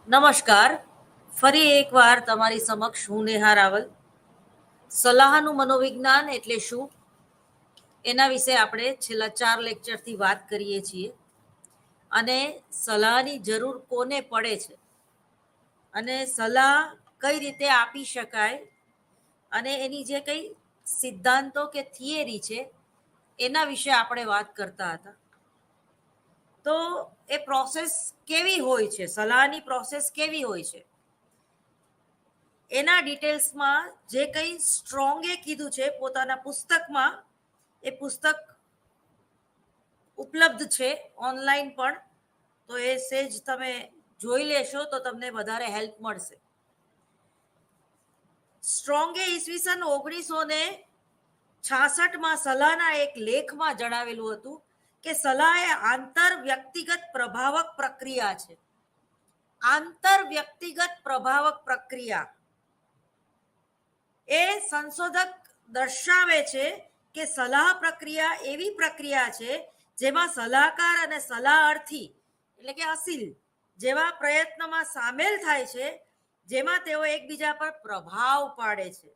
નમસ્કાર. ફરી એકવાર તમારી સમક્ષ હું નેહા રાવલ. સલાહનું મનોવિજ્ઞાન એટલે શું એના વિશે આપણે છેલ્લા 4 લેક્ચરથી વાત કરીએ છીએ. અને સલાહની જરૂર કોને પડે છે અને સલાહ કઈ રીતે આપી શકાય અને એની જે કંઈ સિદ્ધાંતો કે થિયરી છે એના વિશે આપણે વાત કરતા હતા. તો એ પ્રોસેસ કેવી હોય છે, સલાહની પ્રોસેસ કેવી હોય છે એના ડિટેલ્સમાં જે કંઈ સ્ટ્રોંગે કીધું છે પોતાના પુસ્તકમાં, એ પુસ્તક ઉપલબ્ધ છે ઓનલાઈન પણ. તો એ સેજ તમે જોઈ લેશો તો તમને વધારે હેલ્પ મળશે. સ્ટ્રોંગે ઈસવીસન 1966માં સલાહના એક લેખમાં જણાવેલું હતું કે સલાહ એ આંતર વ્યક્તિગત પ્રભાવક પ્રક્રિયા છે. આંતર વ્યક્તિગત પ્રભાવક પ્રક્રિયા એ સંશોધક દર્શાવે છે કે સલાહ પ્રક્રિયા એવી પ્રક્રિયા છે જેમાં સલાહકાર અને સલાહર્થી એટલે કે અસીલ જેવા પ્રયત્નમાં સામેલ થાય છે, જેમાં તેઓ એકબીજા પર પ્રભાવ પાડે છે.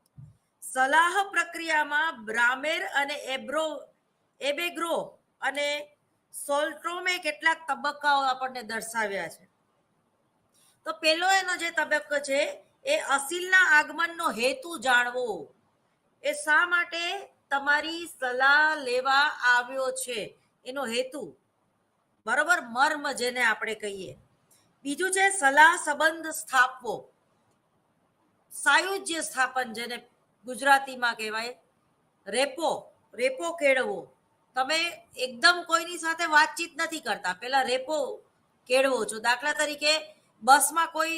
સલાહ પ્રક્રિયામાં બ્રામેર અને એબેગ્રો અને સોલ્ટ્રોમે કેટલાક તબક્કાઓ આપણને દર્શાવ્યા છે. તો પેલો એનો જે તબક્કો છે એ અસીલના આગમનનો હેતુ જાણવો. એ શા માટે તમારી સલાહ લેવા આવ્યો છે એનો હેતુ, બરોબર, મર્મ જેને આપણે કહીએ. બીજું છે સલાહ સંબંધ સ્થાપવો, સાયુજ્ય સ્થાપન જેને ગુજરાતીમાં કહેવાય. રેપો કેળવો. તમે એકદમ કોઈની સાથે વાતચીત નથી કરતા, પેલા રેપો કેળવો છો. દાખલા તરીકે બસમાં કોઈ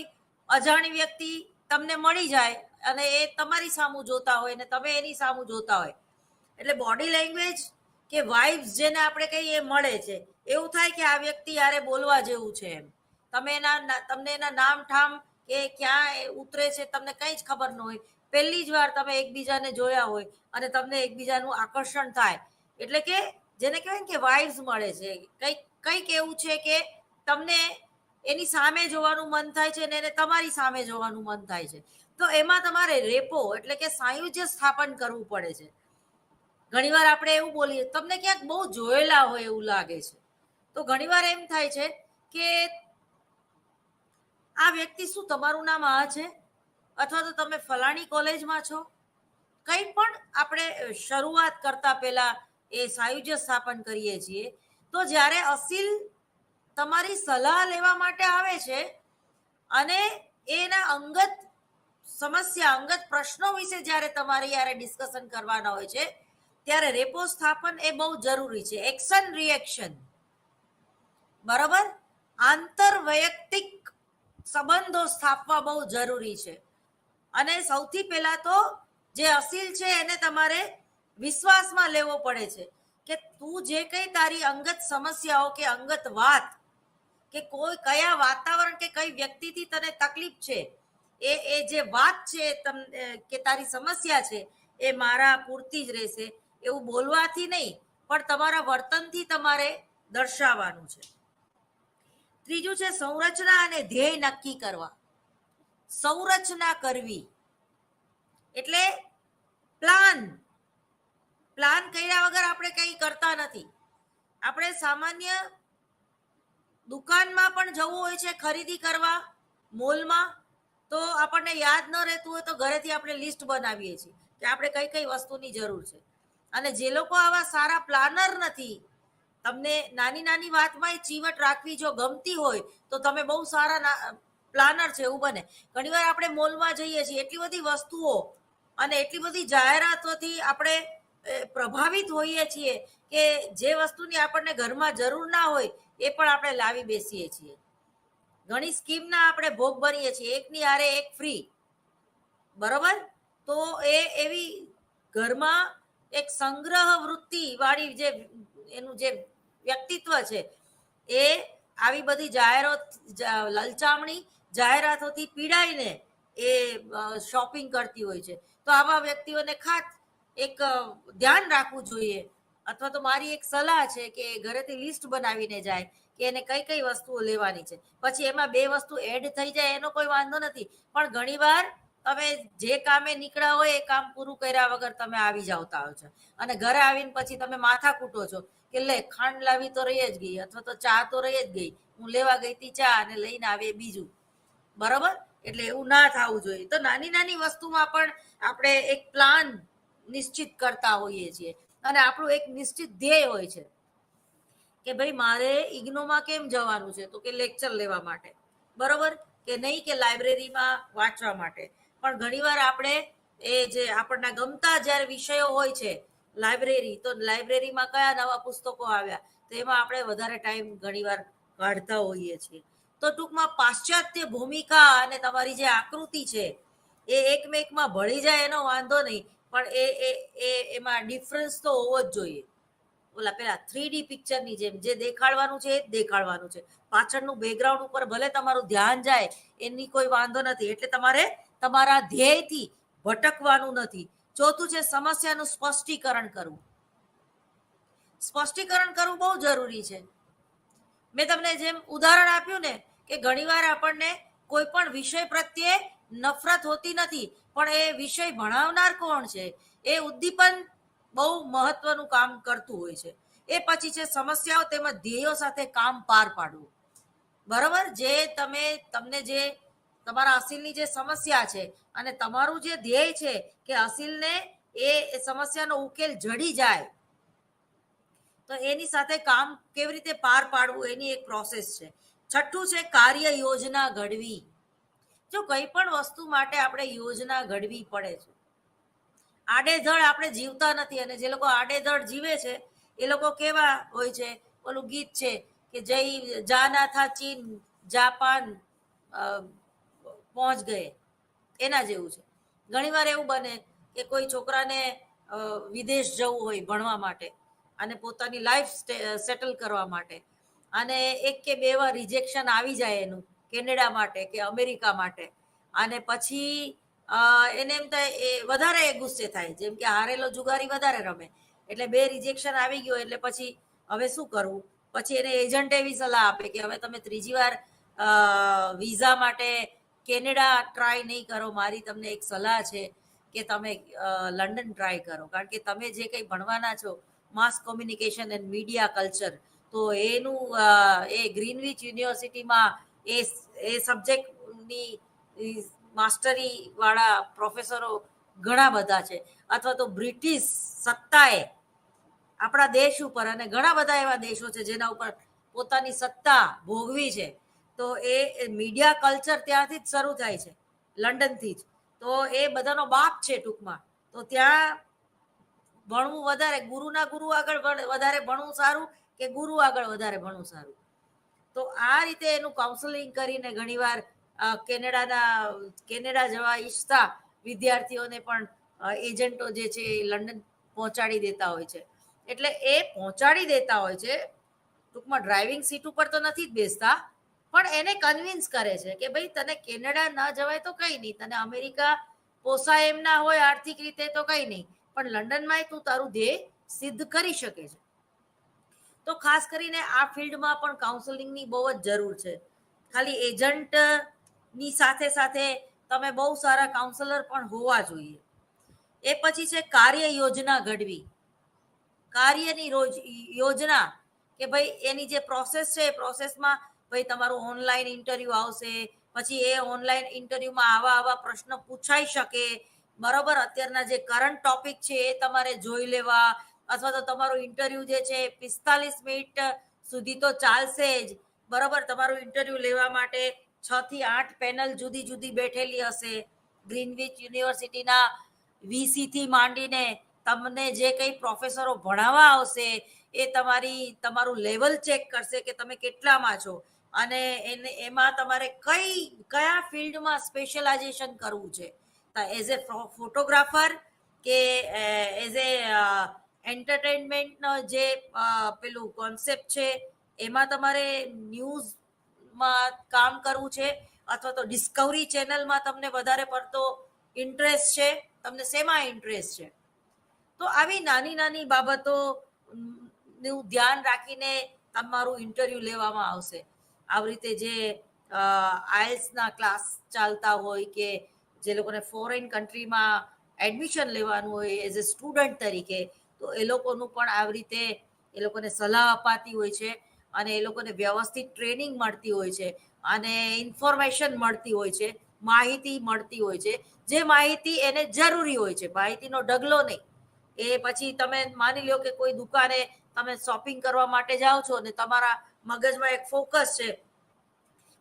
અજાણી વ્યક્તિ તમને મળી જાય અને એ તમારી સામું જોતા હોય ને તમે એની સામું જોતા હોય, એટલે બોડી લેંગ્વેજ કે વાઇબ્સ જેને આપણે કહીએ એ મળે છે. એવું થાય કે આ વ્યક્તિ યારે બોલવા જેવું છે એમ. તમને એના નામ ઠામ કે ક્યાં ઉતરે છે તમને કંઈ જ ખબર ન હોય. પહેલી જ વાર તમે એકબીજાને જોયા હોય અને તમને એકબીજાનું આકર્ષણ થાય, એટલે કે જેને કહેવાય કે વાઇબ્સ મળે છે. કંઈક એવું છે કે તમને એની સામે જોવાનું મન થાય છે ને એને તમારી સામે જોવાનું મન થાય છે. તો એમાં તમારે રેપો એટલે કે સાયુજ્ય સ્થાપન કરવું પડે છે. ઘણીવાર આપણે એવું બોલીએ તમને ક્યાંક બહુ જોયેલા હોય એવું લાગે છે. તો ઘણીવાર એમ થાય છે કે આ વ્યક્તિ શું તમારું નામ આ છે, અથવા તો તમે ફલાણી કોલેજમાં છો. કંઈ પણ આપણે શરૂઆત કરતા પહેલા એ સાયુજ્ય સ્થાપન કરીએ છીએ. તો જ્યારે અસીલ તમારી સલાહ લેવા માટે આવે છે અને એના અંગત સમસ્યા, અંગત પ્રશ્નો વિશે જ્યારે તમારે યારે ડિસ્કશન કરવાના હોય છે, ત્યારે રેપો સ્થાપન એ બહુ જરૂરી છે. એક્શન રિએક્શન, બરાબર, આંતર વૈયક્તિક સંબંધો સ્થાપવા બહુ જરૂરી છે. અને સૌથી પહેલા તો જે અસીલ છે એને તમારે વિશ્વાસમાં લેવો પડે છે કે તું જે કંઈ તારી અંગત સમસ્યાઓ કે અંગત વાત કે કોઈ કયા વાતાવરણ કે કઈ વ્યક્તિથી તને તકલીફ છે, એ જે વાત છે કે તારી સમસ્યા છે, એ મારા પૂરતી જ રહેશે એવું બોલવાથી નહીં, પણ તમારા વર્તનથી તમારે દર્શાવવાનું છે. ત્રીજું છે સંરચના અને ધ્યેય નક્કી કરવા. સંરચના કરવી એટલે પ્લાન કર્યા વગર આપણે કંઈ કરતા નથી. આપણે સામાન્ય દુકાનમાં પણ જવું હોય છે ખરીદી કરવા, મોલમાં, તો આપણને યાદ ન રહેતું હોય તો ઘરેથી આપણે લિસ્ટ બનાવીએ છીએ કે આપણે કઈ કઈ વસ્તુની જરૂર છે. અને જે લોકો આવા સારા પ્લાનર નથી, તમને નાની નાની વાતમાં ચીવટ રાખવી જો ગમતી હોય તો તમે બહુ સારા પ્લાનર છે એવું બને. ઘણીવાર આપણે મોલમાં જઈએ છીએ, એટલી બધી વસ્તુઓ અને એટલી બધી જાહેરાતોથી આપણે પ્રભાવિત હોઈએ છીએ કે જે વસ્તુની આપણને ઘરમાં જરૂર ના હોય એ પણ આપણે લાવી બેસીએ છીએ. ઘણી સ્કીમના આપણે ભોગ બનીએ છીએ, એકની હારે એક ફ્રી, બરોબર. તો એ એવી ઘરમાં એક સંગ્રહ વૃત્તિ વાળી જે એનું જે વ્યક્તિત્વ છે એ આવી બધી લલચામણી જાહેરાતોથી પીડાઈને એ શોપિંગ કરતી હોય છે. તો આવા વ્યક્તિઓને ખાસ એક ધ્યાન રાખવું જોઈએ, અથવા તો મારી એક સલાહ છે કે ઘરેથી લિસ્ટ બનાવીને જાય કે એને કઈ કઈ વસ્તુઓ લેવાની છે. પછી એમાં 2 વસ્તુ એડ થઈ જાય એનો કોઈ વાંધો નથી, પણ ઘણીવાર તમે જે કામે નીકળ્યા હોય એ કામ પૂરું કર્યા વગર તમે આવી જાવતા હોય છો અને ઘરે આવીને પછી તમે માથા કૂટો છો કે લે ખાંડ લાવી તો રહી જ ગઈ, અથવા તો ચા તો રહી જ ગઈ, હું લેવા ગઈ હતી ચા અને લઈને આવે બીજું. બરોબર? એટલે એવું ના થવું જોઈએ. તો નાની નાની વસ્તુમાં પણ આપણે એક પ્લાન નિશ્ચિત કરતા હોઈએ છીએ અને આપણું એક નિશ્ચિત ધ્યેય હોય છે કે ભાઈ મારે ઇગ્નોમાં કેમ જવાનું છે, તો કે લેક્ચર લેવા માટે, બરોબર, કે નહીં કે લાઇબ્રેરીમાં વાંચવા માટે. પણ ઘણીવાર આપણે એ જે આપણને ગમતા જ્યારે વિષયો હોય છે, લાઇબ્રેરી, તો લાઇબ્રેરીમાં કયા નવા પુસ્તકો આવ્યા, તો એમાં આપણે વધારે ટાઈમ ઘણીવાર કાઢતા હોઈએ છીએ. તો ટૂંકમાં પાશ્ચાત્ય ભૂમિકા અને તમારી જે આકૃતિ છે એ એકમેકમાં ભળી જાય એનો વાંધો નહીં, પણ એમાં ડિફરન્સ તો હોવો જ જોઈએ. ઓલા પેલા 3D પિક્ચરની જેમ જે દેખાડવાનું છે એ જ દેખાડવાનું છે. પાછળનું બેકગ્રાઉન્ડ ઉપર ભલે તમારું ધ્યાન જાય એની કોઈ વાંધો નથી. એટલે તમારે તમારા ધ્યેયથી ભટકવાનું નથી. ચોથું છે સમસ્યાનું સ્પષ્ટીકરણ કરવું. સ્પષ્ટીકરણ કરવું બહુ જરૂરી છે. મેં તમને જેમ ઉદાહરણ આપ્યું ને કે ઘણીવાર આપણને કોઈ પણ વિષય પ્રત્યે નફરત હોતી નથી, પણ એ વિષય ભણાવનાર કોણ છે એ ઉદ્દીપન બહુ મહત્વનું કામ કરતું હોય છે. એ પછી છે સમસ્યાઓ તેમજ ધ્યેયો સાથે કામ પાર પાડવું. બરોબર? જે તમને જે તમારા અસીલની જે સમસ્યા છે અને તમારું જે ધ્યેય છે કે અસીલને એ સમસ્યાનો ઉકેલ જડી જાય, તો એની સાથે કામ કેવી રીતે પાર પાડવું એની એક પ્રોસેસ છે. છઠ્ઠું છે કાર્ય યોજના ઘડવી. જો કંઈ પણ વસ્તુ માટે આપણે યોજના ઘડવી પડે છે. આડેધડ આપણે જીવતા નથી, અને જે લોકો આડેધડ જીવે છે એ લોકો કેવા હોય છે, ઓલું ગીત છે કે જાના થા ચીન જાપાન પહોંચ ગયે, એના જેવું છે. ઘણીવાર એવું બને કે કોઈ છોકરાને વિદેશ જવું હોય ભણવા માટે અને પોતાની લાઈફ સેટલ કરવા માટે, અને એક કે બે વાર રિજેક્શન આવી જાય એનું કેનેડા માટે કે અમેરિકા માટે, અને પછી એને એમ થાય એ વધારે ગુસ્સે થાય, જેમ કે હારેલો જુગારી વધારે રમે, એટલે 2 રિજેક્શન આવી ગયો એટલે પછી હવે શું કરવું. પછી એને એજન્ટ એવી સલાહ આપે કે હવે તમે ત્રીજી વાર વિઝા માટે કેનેડા ટ્રાય નહીં કરો, મારી તમને એક સલાહ છે કે તમે લંડન ટ્રાય કરો, કારણ કે તમે જે કંઈ ભણવાના છો માસ કોમ્યુનિકેશન એન્ડ મીડિયા કલ્ચર, તો એનું એ ગ્રીનવિચ યુનિવર્સિટીમાં એ સબ્જેક્ટની માસ્ટરી વાળા પ્રોફેસરો ઘણા બધા છે. અથવા તો બ્રિટિશ સત્તાએ આપણા દેશ ઉપર, અને ઘણા બધા એવા દેશો છે જેના ઉપર પોતાની સત્તા ભોગવી છે, તો એ મીડિયા કલ્ચર ત્યાંથી જ શરૂ થાય છે, લંડનથી જ. તો એ બધાનો બાપ છે ટૂંકમાં. તો ત્યાં ભણવું વધારે, ગુરુના ગુરુ આગળ વધારે ભણવું સારું કે ગુરુ આગળ વધારે ભણવું સારું. તો આ રીતે એનું કાઉન્સેલિંગ કરીને ઘણીવાર કેનેડા જવા ઈચ્છતા વિદ્યાર્થીઓને પણ એજન્ટો જે છે એ લંડન પહોંચાડી દેતા હોય છે. એટલે એ પહોંચાડી દેતા હોય છે, ટૂંકમાં ડ્રાઇવિંગ સીટ ઉપર તો નથી જ બેસતા, પણ એને કન્વિન્સ કરે છે કે ભાઈ તને કેનેડા ન જવાય તો કંઈ નહીં, તને અમેરિકા પોસાય એમ ના હોય આર્થિક રીતે તો કંઈ નહીં, પણ લંડનમાં તું તારું ધ્યેય સિદ્ધ કરી શકે છે. તો ખાસ કરીને આ ફિલ્ડમાં પણ કાઉન્સેલિંગની બહુ જ જરૂર છે. ખાલી એજન્ટની સાથે સાથે તમે બહુ સારા કાઉન્સેલર પણ હોવા જોઈએ. એ પછી છે કાર્ય યોજના ઘડવી. કાર્યની યોજના કે ભાઈ એની જે પ્રોસેસ છે એ પ્રોસેસમાં ભાઈ તમારું ઓનલાઈન ઇન્ટરવ્યૂ આવશે, પછી એ ઓનલાઈન ઇન્ટરવ્યૂમાં આવા પ્રશ્ન પૂછાઈ શકે, બરોબર. અત્યારના જે કરંટ ટોપિક છે એ તમારે જોઈ લેવા, અથવા તો તમારું ઇન્ટરવ્યૂ જે છે 45 મિનિટ સુધી તો ચાલશે જ, બરોબર. તમારું ઇન્ટરવ્યૂ લેવા માટે 6 થી 8 પેનલ જુદી જુદી બેઠેલી હશે. ગ્રીનવિચ યુનિવર્સિટીના વીસીથી માંડીને તમને જે કંઈ પ્રોફેસરો ભણાવવા આવશે એ તમારું લેવલ ચેક કરશે કે તમે કેટલામાં છો, અને એમાં તમારે કયા ફિલ્ડમાં સ્પેશિયલાઇઝેશન કરવું છે. એઝ એ ફોટોગ્રાફર કે એઝ એ એન્ટરટેનમેન્ટનો જે પેલું કોન્સેપ્ટ છે એમાં તમારે ન્યૂઝમાં કામ કરવું છે, અથવા તો ડિસ્કવરી ચેનલમાં તમને વધારે પડતો ઇન્ટરેસ્ટ છે, તમને શેમાં ઇન્ટરેસ્ટ છે. તો આવી નાની નાની બાબતોનું ધ્યાન રાખીને તમારું ઇન્ટરવ્યૂ લેવામાં આવશે. આવી રીતે જે આઈએલ્સના ક્લાસ ચાલતા હોય કે જે લોકોને ફોરેન કન્ટ્રીમાં એડમિશન લેવાનું હોય એઝ અ સ્ટુડન્ટ તરીકે, તો એ લોકોનું પણ આવી રીતે એ લોકોને સલાહ અપાતી હોય છે અને એ લોકોને વ્યવસ્થિત ટ્રેનિંગ મળતી હોય છે અને ઇન્ફોર્મેશન મળતી હોય છે, માહિતી મળતી હોય છે, જે માહિતી એને જરૂરી હોય છે, માહિતીનો ઢગલો નહીં. એ પછી તમે માની લો કે કોઈ દુકાને તમે શોપિંગ કરવા માટે જાઓ છો અને તમારા મગજમાં એક ફોકસ છે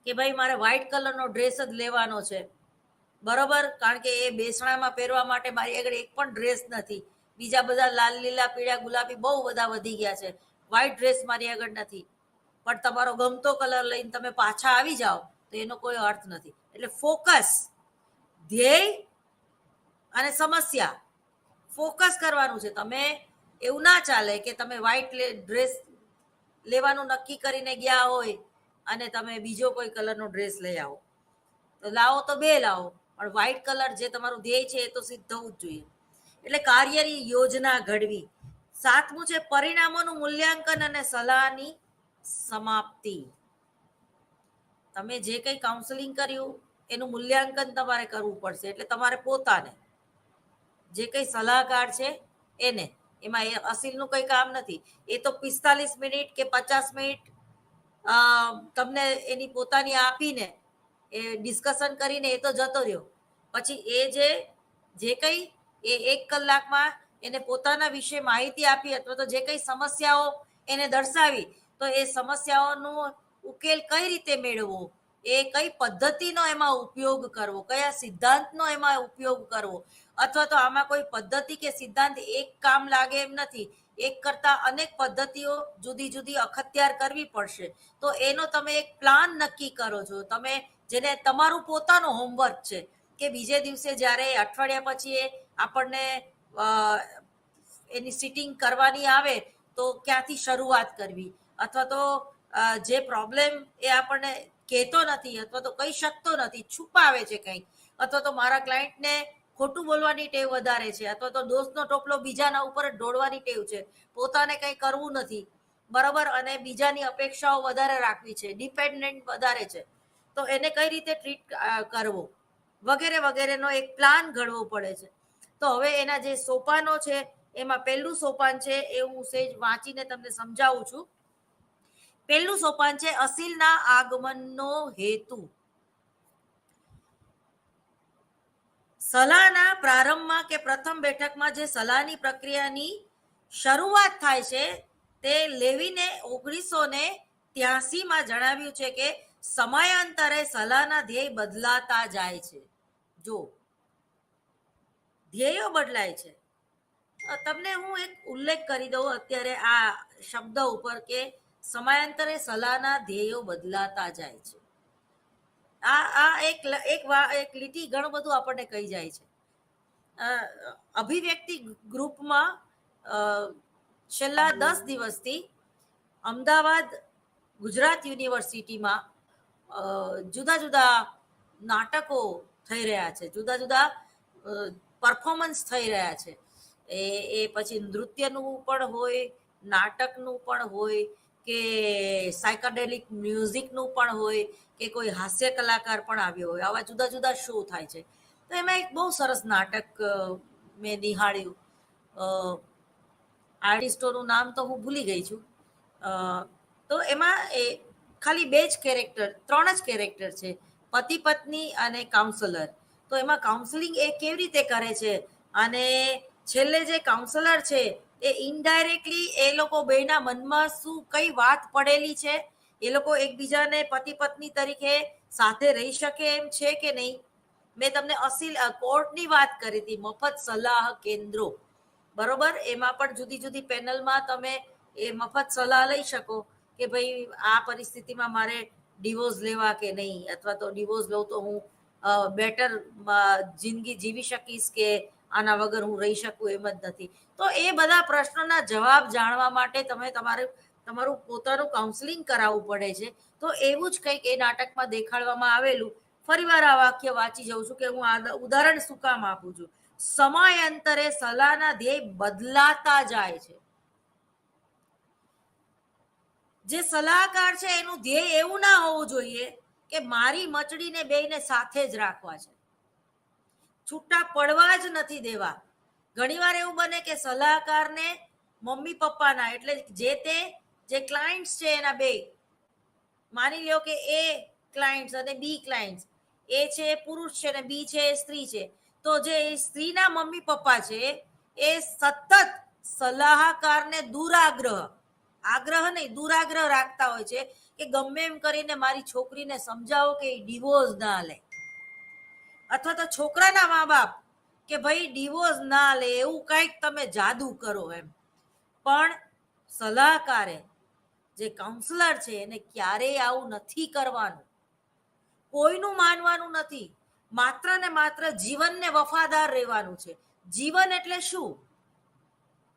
કે ભાઈ મારે વ્હાઈટ કલરનો ડ્રેસ જ લેવાનો છે, બરોબર, કારણ કે એ બેસણામાં પહેરવા માટે મારી આગળ એક પણ ડ્રેસ નથી, બીજા બધા લાલ લીલા પીળા ગુલાબી બહુ બધા વધી ગયા છે, વ્હાઈટ ડ્રેસ મારી આગળ નથી, પણ તમારો ગમતો કલર લઈને તમે પાછા આવી જાઓ તો એનો કોઈ અર્થ નથી. એટલે ફોકસ, ધ્યેય અને સમસ્યા, ફોકસ કરવાનું છે. તમે એવું ના ચાલે કે તમે વ્હાઈટ ડ્રેસ લેવાનું નક્કી કરીને ગયા હોય અને તમે બીજો કોઈ કલરનો ડ્રેસ લઈ આવો. તો લાવો તો બે લાવો, પણ વ્હાઈટ કલર જે તમારું ધ્યેય છે એ તો સિદ્ધ થવું જ જોઈએ. એટલે કાર્યની યોજના ઘડવી. 7મું છે પરિણામોનું મૂલ્યાંકન અને સલાહની સમાપ્તિ. તમે જે કંઈ કાઉન્સેલિંગ કર્યું એનું મૂલ્યાંકન તમારે કરવું પડશે. એટલે તમારે પોતાને, જે કંઈ સલાહકાર છે એને, એમાં એ અસીલનું કંઈ કામ નથી. એ તો 45 મિનિટ કે 50 મિનિટ તમને એની પોતાની આપીને એ ડિસ્કશન કરીને એ તો જતો રહ્યો. પછી એ જે કંઈ એ 1 કલાકમાં એને પોતાના વિશે માહિતી આપી અથવા તો જે કંઈ સમસ્યાઓ એને દર્શાવી, તો એ સમસ્યાઓનો ઉકેલ કઈ રીતે મેળવવો, એ કઈ પદ્ધતિનો એમાં ઉપયોગ કરવો, કયા સિદ્ધાંતનો એમાં ઉપયોગ કરવો, અથવા તો આમાં કોઈ પદ્ધતિ કે સિદ્ધાંત એક કામ લાગે એમ નથી, એક કરતા અનેક પદ્ધતિઓ જુદી જુદી અખત્યાર કરવી પડશે. તો એનો તમે એક પ્લાન નક્કી કરો છો, તમે જેને તમારું પોતાનું હોમવર્ક છે કે બીજે દિવસે જ્યારે અઠવાડિયા પછી એ આપણને એની સિટિંગ કરવાની આવે તો ક્યાંથી શરૂઆત કરવી, અથવા તો જે પ્રોબ્લેમ એ આપણને કહેતો નથી અથવા તો કહી શકતો નથી, છુપાવે છે કંઈક, અથવા તો મારા ક્લાયન્ટને ખોટું બોલવાની ટેવ વધારે છે, અથવા તો દોષનો ટોપલો બીજાના ઉપર જ ઢોળવાની ટેવ છે, પોતાને કંઈ કરવું નથી, બરાબર, અને બીજાની અપેક્ષાઓ વધારે રાખવી છે, ડિપેન્ડન્ટ વધારે છે, તો એને કઈ રીતે ટ્રીટ કરવો વગેરે વગેરેનો એક પ્લાન ઘડવો પડે છે. તો હવે એના જે સોપાનો છે એમાં પહેલું સોપાન છે એ હું સેજ વાંચીને તમને સમજાવું છું. પહેલું સોપાન છે અસીલના આગમનનો હેતુ. સલાહના પ્રારંભમાં કે પ્રથમ બેઠકમાં જે સલાહની પ્રક્રિયાની શરૂઆત થાય છે તે લેવીને 1983માં જણાવ્યું છે કે સમયાંતરે સલાહના ધ્યેય બદલાતા જાય છે. જો ધ્યેયો બદલાય છે, તમને હું એક ઉલ્લેખ કરી દઉં અત્યારે આ શબ્દ ઉપર કે સમયાંતરે સલાહના ધ્યેયો બદલાતા જાય છે. આ એક લીટી ઘણું બધું આપણને કહી જાય છે. અભિવ્યક્તિ ગ્રુપમાં છેલ્લા 10 દિવસથી અમદાવાદ ગુજરાત યુનિવર્સિટીમાં જુદા જુદા નાટકો થઈ રહ્યા છે, જુદા જુદા પરફોર્મન્સ થઈ રહ્યા છે. એ પછી નૃત્યનું પણ હોય, નાટકનું પણ હોય, કે સાયકાડેલિક મ્યુઝિકનું પણ હોય, કે કોઈ હાસ્ય કલાકાર પણ આવ્યો હોય, આવા જુદા જુદા શો થાય છે. તો એમાં એક બહુ સરસ નાટક મેં નિહાળ્યું. આર્ટિસ્ટોનું નામ તો હું ભૂલી ગઈ છું. તો એમાં એ ખાલી 2 જ કેરેક્ટર, 3 જ કેરેક્ટર છે, પતિ પત્ની અને કાઉન્સલર. તો એમાં કાઉન્સેલિંગ એ કેવી રીતે કરે છે અને છેલ્લે જે કાઉન્સલર છે એ ઇનડાયરેક્ટલી એ લોકો બેના મનમાં શું કઈ વાત પડેલી છે, એ લોકો એકબીજાને પતિ પત્ની તરીકે સાથે રહી શકે એમ છે કે નહીં. મેં તમને અસીલ કોર્ટની વાત કરી હતી, મફત સલાહ કેન્દ્રો, બરોબર, એમાં પણ જુદી જુદી પેનલમાં તમે એ મફત સલાહ લઈ શકો કે ભાઈ આ પરિસ્થિતિમાં મારે ડિવોર્સ લેવા કે નહીં, અથવા તો ડિવોર્સ લઉં તો હું બેટર જિંદગી જીવી શકીશ કે આના વગર હું રહી શકું એમ જ નથી. તો એ બધા પ્રશ્નોના જવાબ જાણવા માટે તમારું પોતાનું કાઉન્સેલિંગ કરાવવું પડે છે. તો એવું જ કંઈક એ નાટકમાં દેખાડવામાં આવેલું. ફરીવાર આ વાક્ય વાંચી જાઉં છું કે હું આ ઉદાહરણ શું કામ આપું છું. સમયાંતરે સલાહના ધ્યેય બદલાતા જાય છે. જે સલાહકાર છે એનું ધ્યેય એવું ના હોવું જોઈએ કે મારી મચડીને બેયને સાથે જ રાખવા છે, છૂટા પડવા જ નથી દેવા. ઘણીવાર એવું બને કે સલાહકારને મમ્મી પપ્પાના એટલે જે ક્લાયન્ટ્સ છે એના બે, માની લ્યો કે એ ક્લાયન્ટ્સ અને બી ક્લાયન્ટ્સ, એ છે પુરુષ છે ને બી છે સ્ત્રી છે, તો જે સ્ત્રીના મમ્મી પપ્પા છે એ સતત સલાહકારને આગ્રહ નહીં દુરાગ્રહ રાખતા હોય છે કે ગમે એમ કરીને મારી છોકરીને સમજાવો કે ડિવોર્સ ના લે, અથવા તો છોકરાના મા બાપ કે ભાઈ ડિવોર્સ ના લે એવું કંઈક તમે જાદુ કરો એમ. પણ સલાહકારે, જે કાઉન્સલર છે, એને ક્યારેય આવું નથી કરવાનું, કોઈનું માનવાનું નથી, માત્ર ને માત્ર જીવનને વફાદાર રહેવાનું છે. જીવન એટલે શું?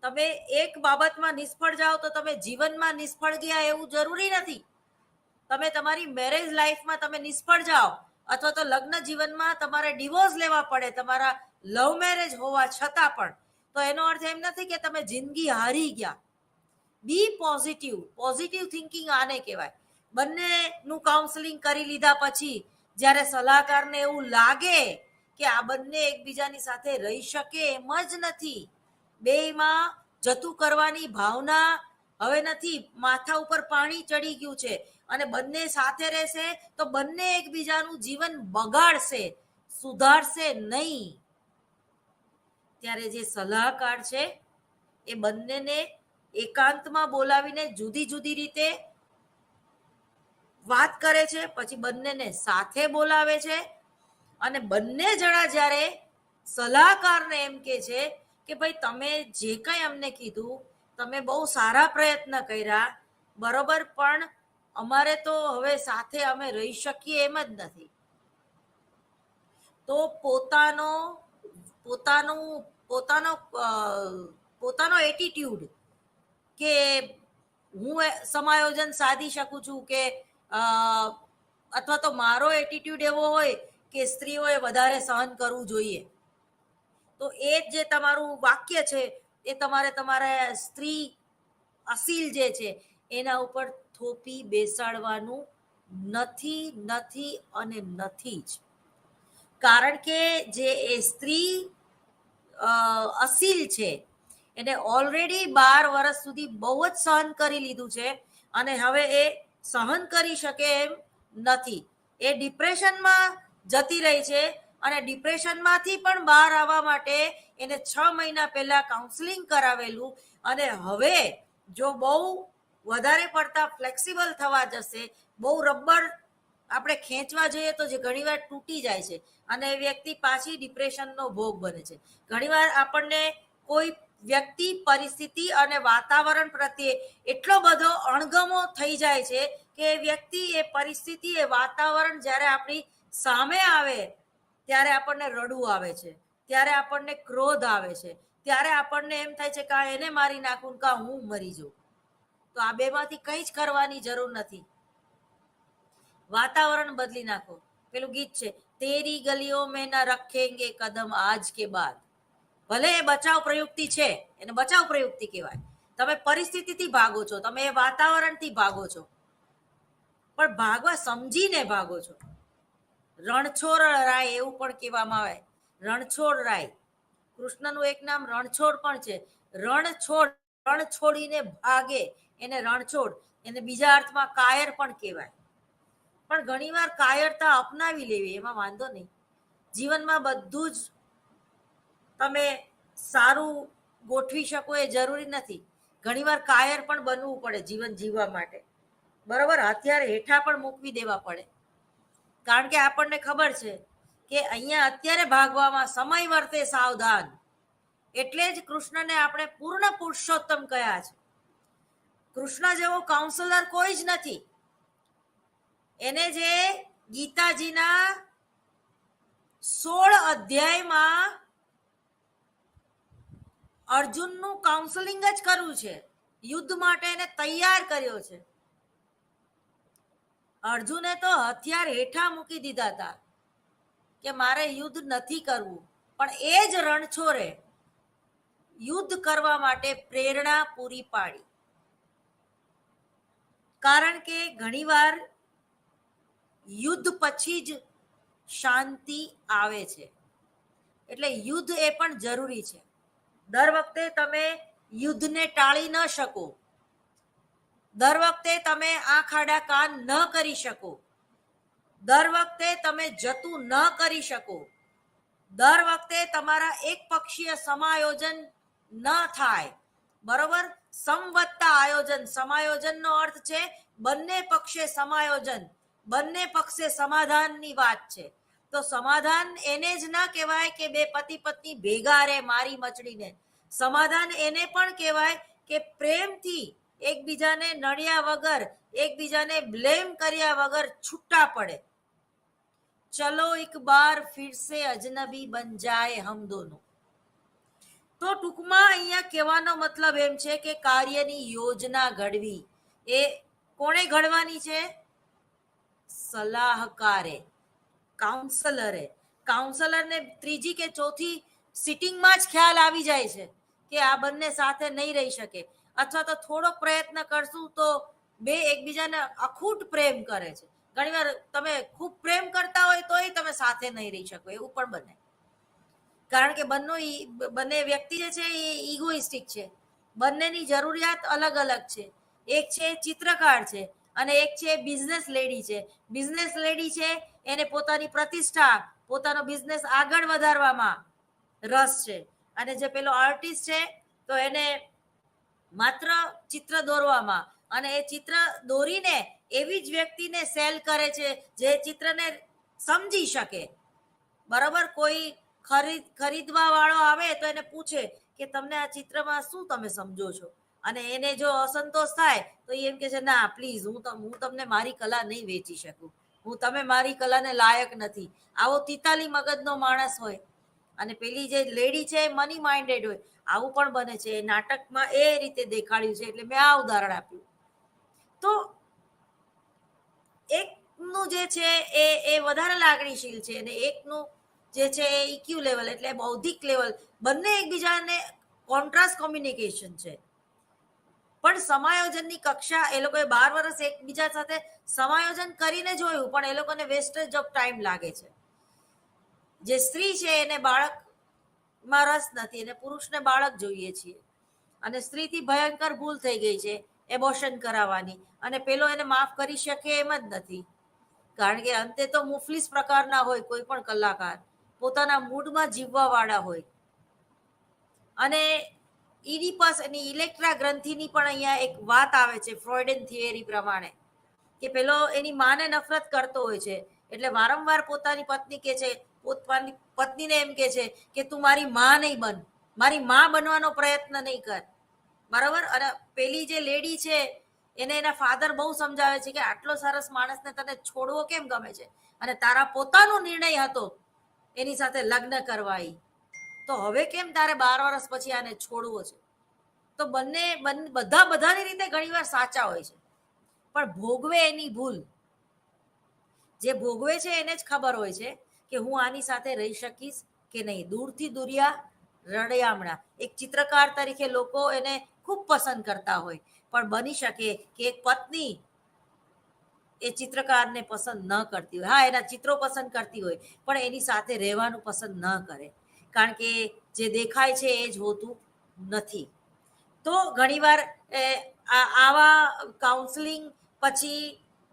તમે એક બાબતમાં નિષ્ફળ જાઓ તો તમે જીવનમાં નિષ્ફળ ગયા એવું જરૂરી નથી. તમે તમારી મેરેજ લાઈફમાં તમે નિષ્ફળ જાઓ અથવા તો લગ્ન જીવનમાં તમારે ડિવોર્સ લેવા પડે તમારા લવ મેરેજ હોવા છતાં પણ, તો એનો અર્થ એમ નથી કે તમે જિંદગી હારી ગયા. B positive. પોઝિટિવ થિંકિંગ આને કહેવાય. બંનેનું કાઉન્સેલિંગ કરી લીધા પછી જ્યારે સલાહકારને એવું લાગે કે આ બંને એકબીજાની સાથે રહી શકે એમ જ નથી, બેયમાં જતું કરવાની ભાવના હવે નથી, માથા ઉપર પાણી ચડી ગયું છે અને બંને સાથે રહેશે તો બંને એકબીજાનું જીવન બગાડશે, સુધારશે નહીં. ત્યારે જે સલાહકાર છે એ બંનેને એકાંતમાં બોલાવીને જુદી જુદી રીતે વાત કરે છે, પછી બંનેને સાથે બોલાવે છે અને બંને જણા જ્યારે સલાહકારને એમ કે છે કે ભાઈ તમે જે કંઈ અમને કીધું, તમે બહુ સારા પ્રયત્ન કર્યા, બરોબર, પણ અમારે તો હવે સાથે અમે રહી શકીએ એમ જ નથી. તો પોતાનો એટીટ્યુડ કે હું સમાયોજન સાધી શકું છું કે અથવા તો મારો એટીટ્યુડ એવો હોય કે સ્ત્રીઓએ વધારે સહન કરવું જોઈએ, તો એ જે તમારું વાક્ય છે એ તમારા સ્ત્રી અસીલ જે છે એના ઉપર થોપી બેસાડવાનું નથી નથી અને નથી જ. કારણ કે જે એ સ્ત્રી અસીલ છે એને ઓલરેડી 12 વર્ષ સુધી બહુ જ સહન કરી લીધું છે અને હવે એ સહન કરી શકે એમ નથી. એ ડિપ્રેશનમાં જતી રહી છે અને ડિપ્રેશનમાંથી પણ બહાર આવવા માટે એને 6 મહિના પહેલા કાઉન્સેલિંગ કરાવેલું અને હવે જો બહુ વધારે પડતા ફ્લેક્સિબલ થવા જશે, બહુ રબર આપણે ખેંચવા જઈએ તો જે ઘણીવાર તૂટી જાય છે અને એ વ્યક્તિ પાછી ડિપ્રેશનનો ભોગ બને છે. ઘણીવાર આપણને કોઈ વ્યક્તિ, પરિસ્થિતિ અને વાતાવરણ પ્રત્યે એટલો બધો અણગમો થઈ જાય છે કે એ વ્યક્તિ, એ પરિસ્થિતિ, એ વાતાવરણ જ્યારે આપણી સામે આવે ત્યારે આપણને રડવું આવે છે, ત્યારે આપણને ક્રોધ આવે છે, ત્યારે આપણને એમ થાય છે કે એને મારી નાખું કા હું મરી જાઉં. તો આ બેમાંથી કંઈ જ કરવાની જરૂર નથી. વાતાવરણ બદલી નાખો. પેલું ગીત છે, તેરી ગલીઓ મેં ના રખેંગે કદમ આજ કે બાદ. ભલે એ બચાવ પ્રયુક્તિ છે, એને બચાવ પ્રયુક્તિ કહેવાય. તમે પરિસ્થિતિથી ભાગો છો, તમે એ વાતાવરણથી ભાગો છો, પણ ભાગવા સમજીને ભાગો છો. રણછોડ રાય એવું પણ કહેવામાં આવે, રણછોડ રાય. કૃષ્ણનું એક નામ રણછોડ પણ છે. રણ છોડીને ભાગે એને રણછોડ, એને બીજા અર્થમાં કાયર પણ કહેવાય. પણ ઘણીવાર કાયરતા અપનાવી લેવી એમાં વાંધો નહીં. જીવનમાં બધું જ તમે સારું ગોઠવી શકો એ જરૂરી નથી. ઘણીવાર કાયર પણ બનવું પડે જીવન જીવવા માટે, બરોબર. હથિયાર હેઠા પણ મૂકવી દેવા પડે, કારણ કે આપણને ખબર છે કે અહીંયા અત્યારે ભાગવામાં સમય વર્તે સાવધાન. એટલે જ કૃષ્ણને આપણે પૂર્ણ પુરુષોત્તમ કહ્યા છે. કૃષ્ણ જેવો કાઉન્સલર કોઈ જ નથી. એને જે ગીતાજીના 16 અધ્યાયમાં અર્જુનનું કાઉન્સેલિંગ જ કરવું છે, યુદ્ધ માટે એને તૈયાર કર્યો છે. અર્જુને તો હથિયાર હેઠા મૂકી દીધા હતા કે મારે યુદ્ધ નથી કરવું, પણ એ જ રણછોડે યુદ્ધ કરવા માટે પ્રેરણા પૂરી પાડી. કારણ કે ઘણીવાર યુદ્ધ પછી જ શાંતિ આવે છે, એટલે યુદ્ધ એ પણ જરૂરી છે. દર વખતે તમે યુદ્ધને ટાળી ન શકો, દર વખતે તમે આંખ આડા કાન ન કરી શકો, દર વખતે તમે જતું ન કરી શકો, દર વખતે તમારા એક પક્ષીય સમાયોજન ન થાય, બરોબર? સમવત્તા આયોજન, સમાયોજનનો અર્થ છે બંને પક્ષે સમાયોજન, બંને પક્ષે સમાધાનની વાત છે. તો સમાધાન એને જ ના કહેવાય કે બે પતિ પત્ની ભેગા રહે મારી મચડીને. સમાધાન એને પણ કહેવાય કે પ્રેમથી એકબીજાને નડ્યા વગર, એકબીજાને બ્લેમ કર્યા વગર છૂટા પડે. ચલો એક બાર ફિર સે અજનબી બન જાય હમ દોનો. તો ટૂંકમાં અહીંયા કહેવાનો મતલબ એમ છે કે કાર્યની યોજના ઘડવી એ કોણે ઘડવાની છે? સલાહકારે, કાઉન્સલરે. કાઉન્સલરને ત્રીજી કે ચોથી સિટિંગમાં જ ખ્યાલ આવી જાય છે કે આ બંને સાથે નહીં રહી શકે, અથવા તો થોડોક પ્રયત્ન કરશું તો બે એકબીજાને અખૂટ પ્રેમ કરે છે. ઘણીવાર તમે ખૂબ પ્રેમ કરતા હોય તોય તમે સાથે નહીં રહી શકો, એવું પણ બને. કારણ કે બંને વ્યક્તિ જે છે એ ઇગોઇસ્ટિક છે, બંનેની જરૂરિયાત અલગ અલગ છે. એક છે ચિત્રકાર છે અને એક છે બિઝનેસ લેડી છે. બિઝનેસ લેડી છે એને પોતાની પ્રતિષ્ઠા, પોતાનો બિઝનેસ આગળ વધારવામાં રસ છે, અને જે પેલો આર્ટિસ્ટ છે તો એને માત્ર ચિત્ર દોરવામાં, અને એ ચિત્ર દોરીને એવી જ વ્યક્તિને સેલ કરે છે જે ચિત્રને સમજી શકે, બરાબર? કોઈ ખરીદવા વાળો આવે તો એને પૂછે કે તમને આ ચિત્રમાં શું તમે સમજો છો, અને એને જો અસંતોષ થાય તો એમ કે છે ના પ્લીઝ હું તમને મારી કલા નહીં વેચી શકું, તમે મારી કલાને લાયક નથી. આવો તિતાલી મગજનો માણસ હોય. અને પેલી જે લેડી છે એ મની માઇન્ડેડ હોય. આવું પણ બને છે, નાટકમાં એ રીતે દેખાડ્યું છે એટલે મેં આ ઉદાહરણ આપ્યું. તો એકનું જે છે એ વધારે લાગણીશીલ છે અને એકનું જે છે એ ઇક્યુ લેવલ એટલે બૌદ્ધિક લેવલ, બંને એકબીજાને કોન્ટ્રાસ્ટ કોમ્યુનિકેશન છે. પણ સમાયોજનની કક્ષા એ લોકોએ 12 વર્ષ એકબીજા સાથે સમાયોજન કરીને જોયું, પણ એ લોકોને વેસ્ટેજ ઓફ ટાઈમ લાગે છે. જે સ્ત્રી છે એને બાળકમાં રસ નથી, એને પુરુષને બાળક જોઈએ છીએ, અને સ્ત્રીથી ભયંકર ભૂલ થઈ ગઈ છે એબોર્શન કરાવવાની, અને પેલો એને માફ કરી શકે એમ જ નથી. કારણ કે અંતે તો મુફલીસ પ્રકારના હોય કોઈ પણ કલાકાર, પોતાના મૂડમાં જીવવા વાળા હોય. અને ઇડિપસ અને ઇલેક્ટ્રા ગ્રંથિની પણ અહીંયા એક વાત આવે છે ફ્રોઇડન થિયરી પ્રમાણે, કે પેલો એની માને નફરત કરતો હોય છે, એટલે વારંવાર પોતાની પત્ની કે છે, પોતાની પત્નીને એમ કે છે કે તું મારી માં નહીં બન, મારી માં બનવાનો પ્રયત્ન નહીં કર, બરાબર? અને પેલી જે લેડી છે એને એના ફાધર બહુ સમજાવે છે કે આટલો સરસ માણસને તને છોડવો કેમ ગમે છે, અને તારા પોતાનો નિર્ણય હતો એની સાથે લગ્ન કરવા, તો હવે કેમ તારે 12 વર્ષ પછી આને છોડવો છે? તો બધાની રીતે ઘણીવાર સાચા હોય છે, પણ ભોગવે એની ભૂલ. જે ભોગવે છે એને જ ખબર હોય છે કે હું આની સાથે રહી શકીશ કે નહીં. દૂરથી દુરિયા રળિયામણા. એક ચિત્રકાર તરીકે લોકો એને ખૂબ પસંદ કરતા હોય, પણ બની શકે કે એક પત્ની એ ચિત્રકારને પસંદ ન કરતી હોય. હા, એના ચિત્રો પસંદ કરતી હોય, પણ એની સાથે રહેવાનું પસંદ ન કરે, કારણ કે જે દેખાય છે એ જ હોતું નથી. તો ઘણીવાર આવા કાઉન્સેલિંગ પછી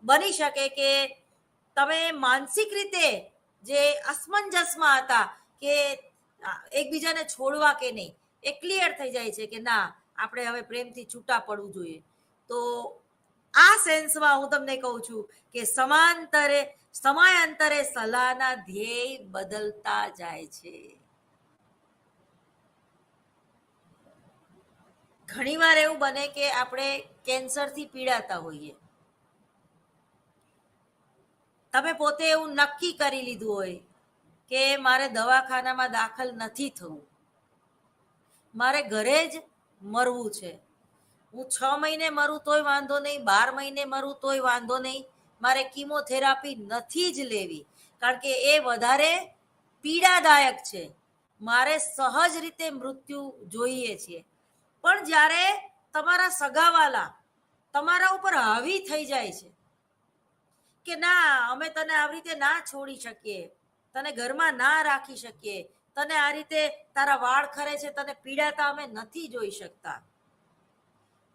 બની શકે કે તમે માનસિક રીતે જે અસમંજસમાં હતા કે એકબીજાને છોડવા કે નહીં, એ ક્લિયર થઈ જાય છે કે ના, આપણે હવે પ્રેમથી છૂટા પડવું જોઈએ. તો આ સેન્સમાં હું તમને કહું છું કે સમયાંતરે સલાહના ધ્યેય બદલતા જાય છે. ઘણીવાર એવું બને કે આપણે કેન્સરથી પીડાતા હોઈએ, તમે પોતે એવું નક્કી કરી લીધું હોય કે મારે દવાખાનામાં દાખલ નથી થવું, મારે ઘરે જ મરવું છે. હું 6 મહિને મરું તોય વાંધો નહીં, 12 મહિને મરું તોય વાંધો નહીં, મારે કીમોથેરાપી નથી જ લેવી, કારણ કે એ વધારે પીડાદાયક છે, મારે સહજ રીતે મૃત્યુ જોઈએ છીએ. પણ જ્યારે તમારા સગાવાલા તમારા ઉપર હાવી થઈ જાય છે કે ના, અમે તને આવી રીતે ના છોડી શકીએ, તને ઘરમાં ના રાખી શકીએ, તને આ રીતે તારા વાળ ખરે છે, તને પીડાતા અમે નથી જોઈ શકતા.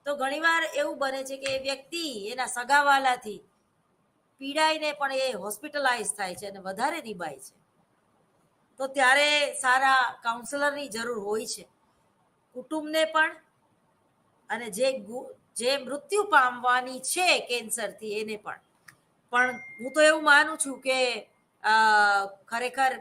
તો ઘણીવાર એવું બને છે કે એ વ્યક્તિ એના સગાવાલાથી પીડાઈને પણ એ હોસ્પિટલાઇઝ થાય છે અને વધારે રીબાય છે. તો ત્યારે સારા કાઉન્સલરની જરૂર હોય છે, કુટુંબને પણ અને જે મૃત્યુ પામવાની છે કેન્સરથી એને પણ. પણ હું તો એવું માનું છું કે ખરેખર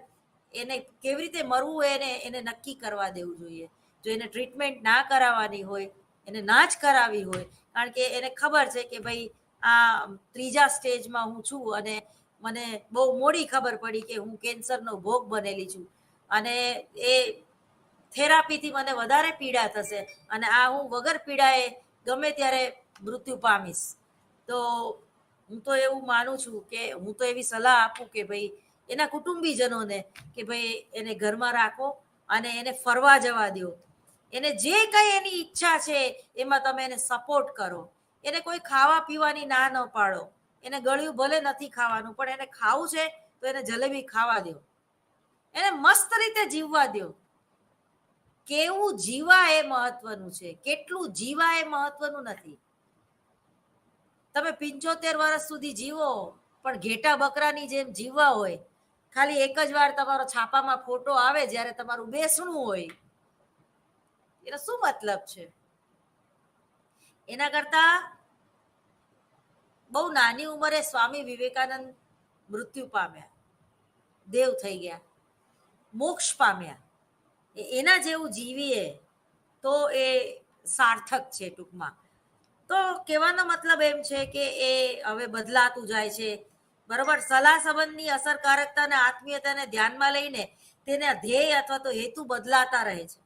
એને કેવી રીતે મરવું એને નક્કી કરવા દેવું જોઈએ. જો એને ટ્રીટમેન્ટ ના કરાવવાની હોય, એને ના જ કરાવી હોય, કારણ કે એને ખબર છે કે ભાઈ આ 3જા સ્ટેજમાં હું છું અને મને બહુ મોડી ખબર પડી કે હું કેન્સરનો ભોગ બનેલી છું અને એ થેરાપીથી મને વધારે પીડા થશે અને આ હું વગર પીડાએ ગમે ત્યારે મૃત્યુ પામીશ. તો હું તો એવું માનું છું કે હું તો એવી સલાહ આપું કે ભાઈ એના કુટુંબીજનોને કે ભાઈ એને ઘરમાં રાખો અને એને ફરવા જવા દો. એને જે કંઈ એની ઈચ્છા છે એમાં તમે એને સપોર્ટ કરો. એને કોઈ ખાવા પીવાની ના ન પાડો. એને ગળ્યું ભલે નથી ખાવાનું, પણ એને ખાવું છે તો એને જલેબી ખાવા દો. એને મસ્ત રીતે જીવવા દો. કેવું જીવા એ મહત્વનું છે, કેટલું જીવા એ મહત્વનું નથી. તમે 75 વર્ષ સુધી જીવો પણ ઘેટા બકરાની જેમ જીવવા હોય, ખાલી એક જ વાર તમારો છાપામાં ફોટો આવે જ્યારે તમારું બેસણું હોય, એનો શું મતલબ છે? એના કરતા બહુ નાની ઉંમરે સ્વામી વિવેકાનંદ મૃત્યુ પામ્યા, દેવ થઈ ગયા, મોક્ષ પામ્યા. એના જેવું જીવીએ તો એ સાર્થક છે ટૂંકમાં. તો કહેવાનો મતલબ એમ છે કે એ હવે બદલાતું જાય છે, બરોબર. સલાહ સંબંધની અસરકારકતા અને આત્મીયતાને ધ્યાનમાં લઈને તેના ધ્યેય અથવા તો હેતુ બદલાતા રહે છે.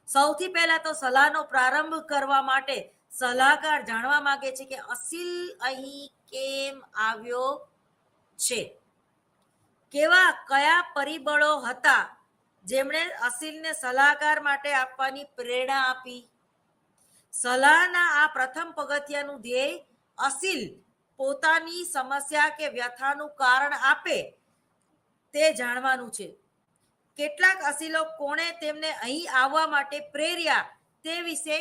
સૌથી પહેલા તો સલાહનો પ્રારંભ કરવા માટે સલાહકાર જાણવા માંગે છે કે અસીલ અહીં કેમ આવ્યો છે, કયા પરિબળો હતા જેમણે અસીલને સલાહકાર માટે આપવાની પ્રેરણા આપી. સલાહના આ પ્રથમ પગથિયાનું ધ્યેય અસીલ પોતાની સમસ્યા કે વ્યથાનું કારણ આપે તે જાણવાનું છે. કેટલાક અસીલો કોણે તેમને અહીં આવવા માટે પ્રેર્યા તે વિશે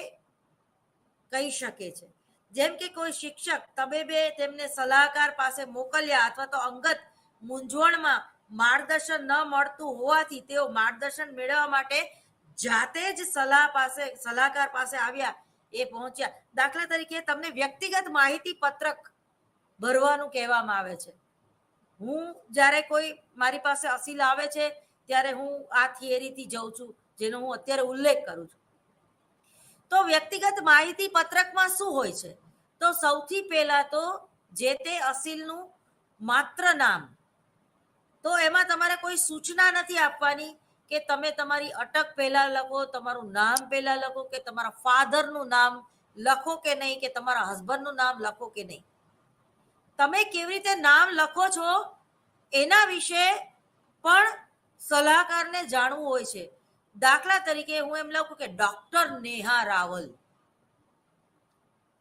કહી શકે છે. જેમ કે કોઈ શિક્ષક તબીબે તેમને સલાહકાર પાસે મોકલ્યા અથવા તો અંગત મૂંઝવણમાં માર્ગદર્શન ન મળતું હોવાથી તેઓ માર્ગદર્શન મેળવવા માટે જાતે જ સલાહકાર પાસે આવ્યા, એ પહોંચ્યા. દાખલા તરીકે તમને વ્યક્તિગત માહિતી પત્રક ભરવાનું કહેવામાં આવે છે. હું જ્યારે કોઈ મારી પાસે અસીલ આવે છે ત્યારે હું આ થિયરીથી જઉં છું, જેનો હું અત્યારે ઉલ્લેખ કરું છું. તો વ્યક્તિગત માહિતી પત્રકમાં શું હોય છે? તો સૌથી પહેલા તો જે તે અસીલનું માત્ર નામ. તો એમાં તમારે કોઈ સૂચના નથી આપવાની કે તમે તમારી અટક પહેલા લખો, તમારું નામ પહેલા લખો, કે તમારા ફાધરનું નામ લખો કે નહીં, કે તમારા હસબન્ડનું નામ લખો કે નહીં. તમે કેવી રીતે નામ લખો છો એના વિશે પણ સલાહકારને જાણવું હોય છે. દાખલા તરીકે હું એમ લખું કે ડોક્ટર નેહા રાવલ,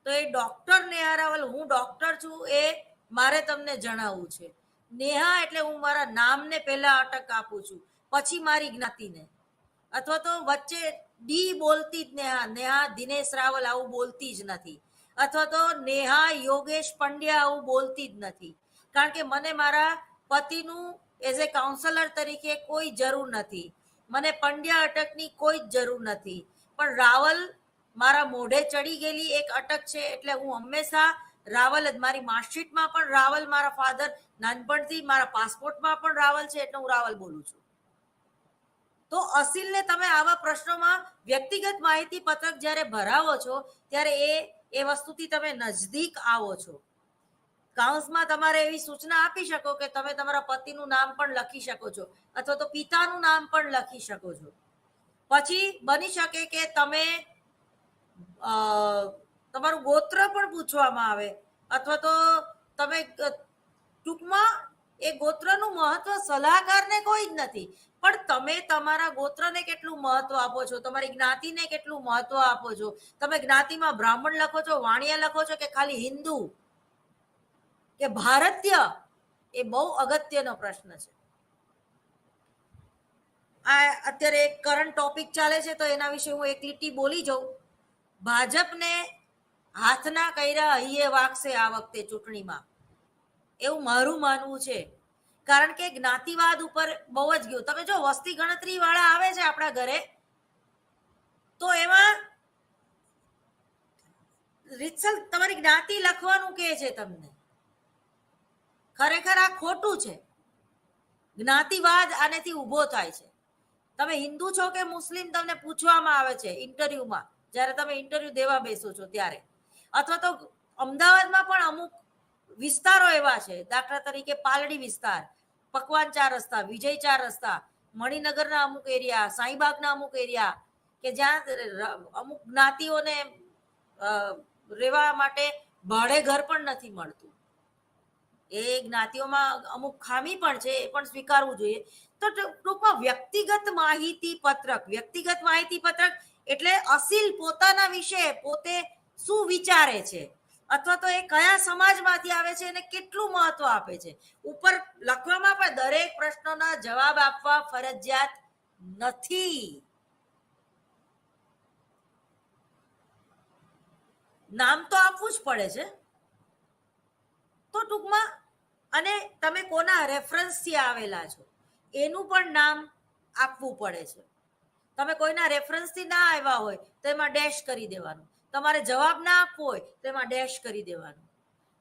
તો એ ડોક્ટર નેહા રાવલ, હું ડોક્ટર છું એ મારે તમને જણાવવું છે. નેહા એટલે હું મારા નામને પહેલા અટક આપું છું, પછી મારી જ્ઞાતિને. અથવા તો વચ્ચે ડી બોલતી જ નેહા દિનેશ રાવલ આવું બોલતી જ નથી. અથવા તો નેહા યોગેશ પંડ્યા આવું બોલતી જ નથી. કારણ કે મને મારા પતિનું એઝ એ કાઉન્સલર તરીકે કોઈ જરૂર નથી, મને પંડ્યા અટકની કોઈ જ જરૂર નથી. પણ રાવલ મારા મોઢે ચડી ગયેલી એક અટક છે, એટલે હું હંમેશા રાવલ જ. મારી માર્કશીટમાં પણ રાવલ, મારા ફાધર નાનપણથી, મારા પાસપોર્ટમાં પણ રાવલ છે, એટલે હું રાવલ બોલું છું. તો અસીલને તમે આવા પ્રશ્નોમાં વ્યક્તિગત માહિતી પત્રક જ્યારે ભરાવો છો ત્યારે એ વસ્તુથી તમે નજદીક આવો છો. કાઉન્સમાં તમારે એવી સૂચના આપી શકો કે તમે તમારા પતિનું નામ પણ લખી શકો છો, અથવા તો પિતાનું નામ પણ લખી શકો છો. પછી બની શકે કે તમે તમારું ગોત્ર પણ પૂછવામાં આવે, અથવા તો તમે ટૂંકમાં એ ગોત્રનું મહત્વ સલાહકારને કોઈ જ નથી, પણ તમે તમારા ગોત્રને કેટલું મહત્વ આપો છો, તમારી જ્ઞાતિને કેટલું મહત્વ આપો છો, તમે જ્ઞાતિમાં બ્રાહ્મણ લખો છો, વાણિયા લખો છો કે ખાલી હિન્દુ કે ભારતીય, એ બહુ અગત્યનો પ્રશ્ન છે. આ અત્યારે એક કરંટ ટોપિક ચાલે છે તો એના વિશે હું એક લીટી બોલી જાઉં. ભાજપને હાથના કર્યા અહીંયા વાગશે આ વખતે ચૂંટણીમાં, એવું મારું માનવું છે. કારણ કે જ્ઞાતિવાદ ઉપર બહુ જ ગયું. તમે જો વસ્તી ગણતરી વાળા આવે છે આપણા ઘરે, તો એમાં રીતસર તમારી જ્ઞાતિ લખવાનું કહે છે તમને. ખરેખર આ ખોટું છે. જ્ઞાતિવાદ આનેથી ઊભો થાય છે. તમે હિન્દુ છો કે મુસ્લિમ તમને પૂછવામાં આવે છે ઇન્ટરવ્યુમાં, જ્યારે તમે ઇન્ટરવ્યુ દેવા બેસો છો ત્યારે. અથવા તો અમદાવાદમાં પણ અમુક વિસ્તારો એવા છે, દાખલા તરીકે પાલડી વિસ્તાર, પકવાન 4 રસ્તા, વિજય 4 રસ્તા, મણિનગરના અમુક એરિયા, સાંઈબાગના અમુક એરિયા, કે જ્યાં અમુક જ્ઞાતિઓને રહેવા માટે ભાડે ઘર પણ નથી મળતું. એ જ્ઞાતિઓમાં અમુક ખામી પણ છે, એ પણ સ્વીકારવું જોઈએ. તો ટૂંકમાં વ્યક્તિગત માહિતી પત્રક એટલે અસીલ પોતાના વિશે પોતે શું વિચારે છે, અથવા તો એ કયા સમાજમાંથી આવે છે એને કેટલું મહત્વ આપે છે. ઉપર લખવામાં પણ દરેક પ્રશ્નોના જવાબ આપવા ફરજિયાત નથી. નામ તો આપવું જ પડે છે. તો ટૂંકમાં, અને તમે કોના રેફરન્સથી આવેલા છો એનું પણ નામ આપવું પડે છે. તમે કોઈના રેફરન્સથી ના આવ્યા હોય તો એમાં ડેશ કરી દેવાનું. તમારે જવાબ ના આપવો હોય તો એમાં ડેશ કરી દેવાનું.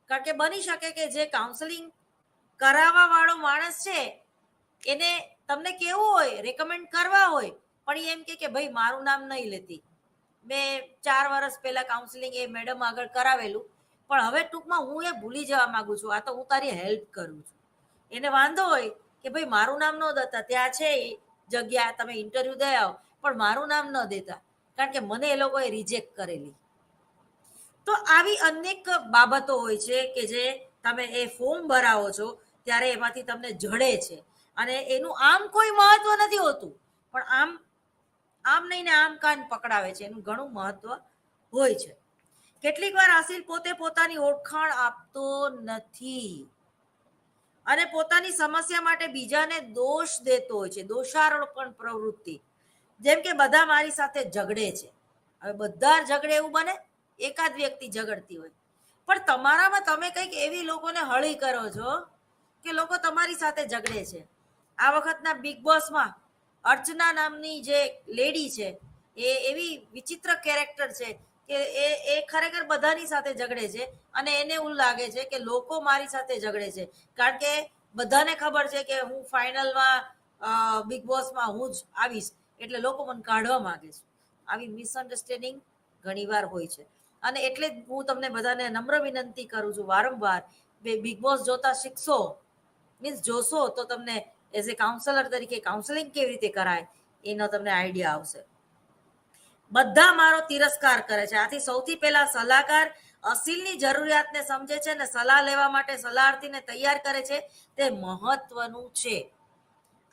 કારણ કે બની શકે કે જે કાઉન્સેલિંગ કરાવવા વાળો માણસ છે એને તમને કેવું હોય, રેકમેન્ડ કરવા હોય, પણ એમ કે ભાઈ મારું નામ નહીં લેતી, મેં 4 વર્ષ પહેલા કાઉન્સેલિંગ એ મેડમ આગળ કરાવેલું, પણ હવે ટૂંકમાં હું એ ભૂલી જવા માંગુ છું, આ તો હું તારી હેલ્પ કરું છું. એને વાંધો હોય કે ભાઈ મારું નામ ન દેતા, ત્યાં છે એ જગ્યા, તમે ઇન્ટરવ્યુ દઈ આવો, પણ મારું નામ ન દેતા, કારણ કે મને એ લોકોએ રિજેક્ટ કરેલી. તો આવી અનેક બાબતો હોય છે કે જે તમે એ ફોર્મ ભરાવો છો ત્યારે એમાંથી તમને જડે છે, અને એનું આમ કોઈ મહત્વ નથી હોતું, પણ આમ નહીં ને આમ કાન પકડાવે છે, એનું ઘણું મહત્વ હોય છે. કેટલીક વાર અસીલ પોતે પોતાની ઓળખાણ આપતો નથી અને પોતાની સમસ્યા માટે બીજાને દોષ દેતો હોય છે, દોષારોપણ પ્રવૃત્તિ. જેમ કે બધા મારી સાથે ઝઘડે છે. હવે બધા ઝઘડે એવું બને? એકાદ વ્યક્તિ ઝઘડતી હોય, પણ તમારામાં તમે કંઈક એવી લોકોને હળી કરો છો કે લોકો તમારી સાથે ઝઘડે છે. આ વખતના બિગ બોસમાં અર્ચના નામની જે લેડી છે, એ એવી વિચિત્ર કેરેક્ટર છે કે એ ખરેખર બધાની સાથે ઝઘડે છે, અને એને એવું લાગે છે કે લોકો મારી સાથે ઝઘડે છે, કારણ કે બધાને ખબર છે કે હું ફાઇનલમાં બિગ બોસમાં હું જ આવીશ, એટલે લોકો મને કાઢવા માંગે છે. આવી મિસઅન્ડરસ્ટેન્ડિંગ ઘણીવાર હોય છે. અને એટલે જ હું તમને બધાને નમ્ર વિનંતી કરું છું વારંવાર, બિગ બોસ જોતા શીખશો, મીન્સ જોશો તો તમને એઝ એ કાઉન્સેલર તરીકે કાઉન્સેલિંગ કેવી રીતે કરાય એનો તમને આઈડિયા આવશે. બધા મારો તિરસ્કાર કરે છે. આથી સૌથી પહેલા સલાહકાર અસીલની જરૂરિયાતને સમજે છે અને સલાહ લેવા માટે સલાહાર્થીને તૈયાર કરે છે, તે મહત્વનું છે.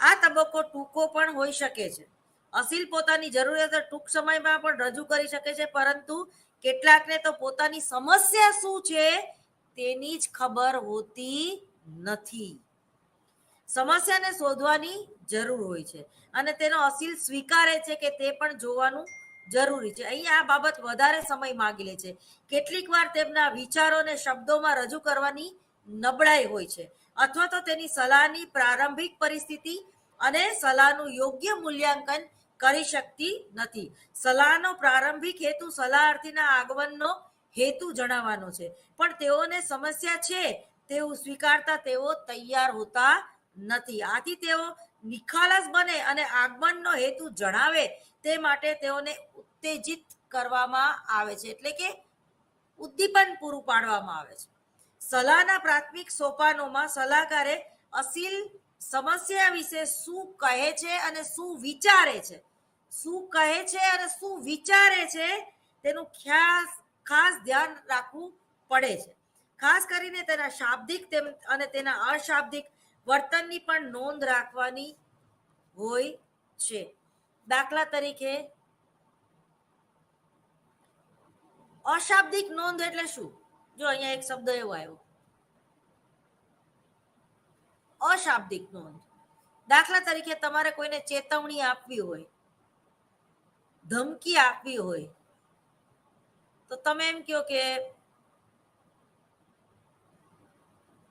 આ તબક્કો ટૂંકો પણ હોઈ શકે છે. અસીલ પોતાની જરૂરિયાત ટૂંક સમયમાં પણ રજૂ કરી શકે છે, પરંતુ કેટલાકને તો પોતાની સમસ્યા શું છે તેની જ ખબર હોતી નથી. સમસ્યાને શોધવાની જરૂર હોય છે અને તેનો અસીલ સ્વીકારે છે કે તે પણ જોવાનું જરૂરી છે. અહીંયા આ બાબત વધારે સમય માંગી લે છે. કેટલીક વાર તેમના વિચારોને શબ્દોમાં રજૂ કરવાની નબળાઈ હોય છે, અથવા તો તેની સલાહની પ્રારંભિક પરિસ્થિતિ અને સલાહનું યોગ્ય મૂલ્યાંકન કરી શકતી નથી. સલાહનો પ્રારંભિક હેતુ સલાહાર્થીના આગમનનો હેતુ જણાવવાનો છે, પણ તેઓને સમસ્યા છે તેવું સ્વીકારતા તેઓ તૈયાર હોતા નથી. આથી તેઓ નિખાલસ બને અને આગમનનો હેતુ જણાવે તે માટે તેઓને ઉત્તેજિત કરવામાં આવે છે, એટલે કે ઉદ્દીપન પૂરું પાડવામાં આવે છે. સલાહના પ્રાથમિક સોપાનોમાં સલાહકારે અસીલ સમસ્યા વિશે શું કહે છે અને શું વિચારે છે, તેનું ખાસ ધ્યાન રાખવું પડે છે. ખાસ કરીને તેના શાબ્દિક અને તેના અશાબ્દિક વર્તનની પણ નોંધ રાખવાની હોય છે. દાખલા તરીકે અશાબ્દિક નોંધ એટલે શું? જો અહીંયા એક શબ્દ એવો આવ્યો, અશાબ્દિક નોંધ. દાખલા તરીકે તમારે કોઈને ચેતવણી આપવી હોય, ધમકી આપવી હોય, તો તમે એમ કહો કે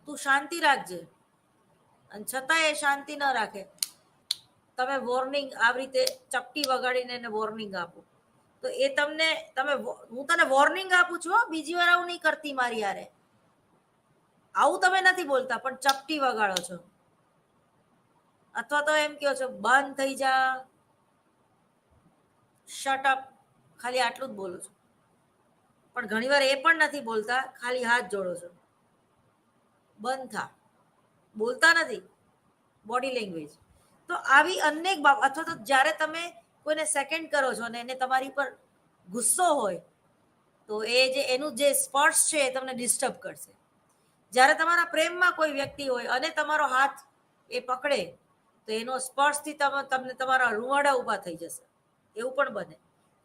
તું શાંતિ રાખજે, અને છતાં એ શાંતિ ન રાખે, તમે વોર્નિંગ આવી રીતે ચપટી વગાડીને એને વોર્નિંગ આપો, તો એ તમને હું તને વોર્નિંગ આપું છું, બીજી વાર આવું નહીં કરતી મારી યારે, આવું તમે નથી બોલતા પણ ચપટી વગાડો છો, અથવા તો એમ કહો છો બંધ થઈ જા, શટ અપ, ખાલી આટલું જ બોલો છો. પણ ઘણીવાર એ પણ નથી બોલતા, ખાલી હાથ જોડો છો, બંધ થા, બોલતા નથી, બોડી લેંગ્વેજ. તો આવી અનેક બાબત, અથવા તો જ્યારે તમે કોઈને સેકન્ડ કરો છો અને એને તમારી પર ગુસ્સો હોય, તો એ જે એનું જે સ્પર્શ છે એ તમને ડિસ્ટર્બ કરશે. જ્યારે તમારા પ્રેમમાં કોઈ વ્યક્તિ હોય અને તમારો હાથ એ પકડે, તો એનો સ્પર્શથી તમને તમારા રૂવાડા ઊભા થઈ જશે, એવું પણ બને.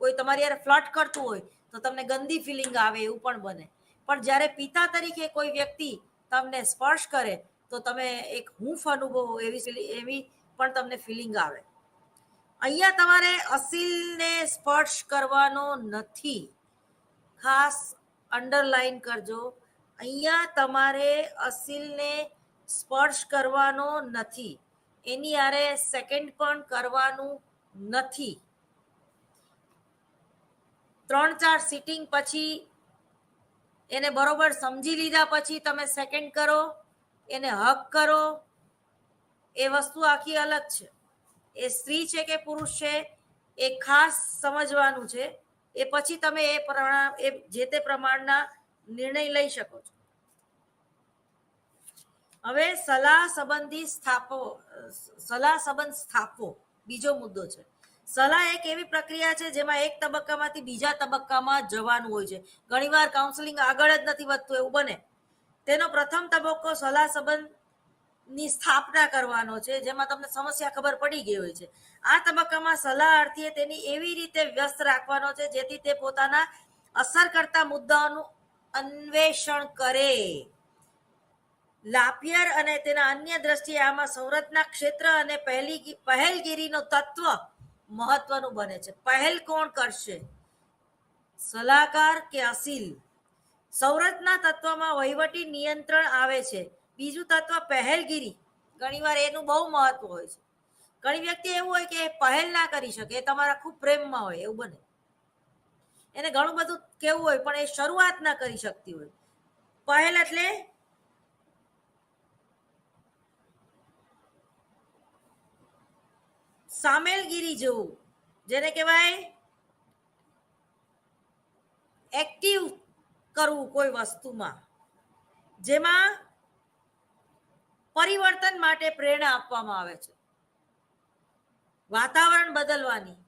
કોઈ તમારી યાર ફ્લર્ટ કરતું હોય તો તમને ગંદી ફિલિંગ આવે, એવું પણ બને. પણ જ્યારે પિતા તરીકે કોઈ વ્યક્તિ તમને સ્પર્શ કરે, તો તમે એક હૂંફ અનુભવો, એવી પણ તમને ફિલિંગ આવે. અહીંયા તમારે અસીલને સ્પર્શ કરવાનો નથી, ખાસ અંડરલાઈન કરજો. અહીંયા તમારે અસીલને સ્પર્શ કરવાનો નથી, એની આરે સેકન્ડ પણ કરવાનું નથી. 3-4 સિટિંગ પછી એને બરોબર સમજી લીધા પછી તમે સેકન્ડ કરો, એને હક કરો, એ વસ્તુ આખી અલગ છે. એ સ્ત્રી છે કે પુરુષ છે એ ખાસ સમજવાનું છે. એ પછી તમે એ જે તે પ્રમાણના નિર્ણય લઈ શકો છો. હવે સલાહ સંબંધ સ્થાપવો બીજો મુદ્દો છે. સલાહ એક એવી પ્રક્રિયા છે જેમાં એક તબક્કામાંથી બીજા તબક્કામાં જવાનું હોય છે. ઘણીવાર કાઉન્સેલિંગ આગળ જ નથી વધતું એવું બને. તેનો પ્રથમ તબક્કો સલાહ સંબંધની સ્થાપના કરવાનો છે, જેમાં તમને સમસ્યા ખબર પડી ગઈ હોય છે. આ તબક્કામાં સલાહાર્થીએ તેની એવી રીતે વ્યસ્ત રાખવાનો છે જેથી તે પોતાના અસર કરતા મુદ્દાઓનું અન્વેષણ કરે. લાપિયર અને તેના અન્ય દ્રષ્ટિએ આમાં સંરચના ક્ષેત્ર અને પહેલગીરીનો તત્વ મહત્વનું બને છે. પહેલ કોણ કરશે, સલાહકાર કે અસીલ? સંરચના તત્વમાં વહીવટી નિયંત્રણ આવે છે. બીજું તત્વ પહેલગીરી, ઘણીવાર એનું બહુ મહત્વ હોય છે. ઘણી વ્યક્તિ એવું હોય કે પહેલ ના કરી શકે, એ તમારા ખૂબ પ્રેમમાં હોય એવું બને, એને ઘણું બધું કેવું હોય પણ એ શરૂઆત ના કરી શકતી હોય. પહેલ એટલે સામેલગીરી જેવું, જેને કહેવાય એક્ટિવ કરવું કોઈ વસ્તુમાં, જેમાં પરિવર્તન માટે પ્રેરણા આપવામાં આવે છે. વાતાવરણ બદલવાની,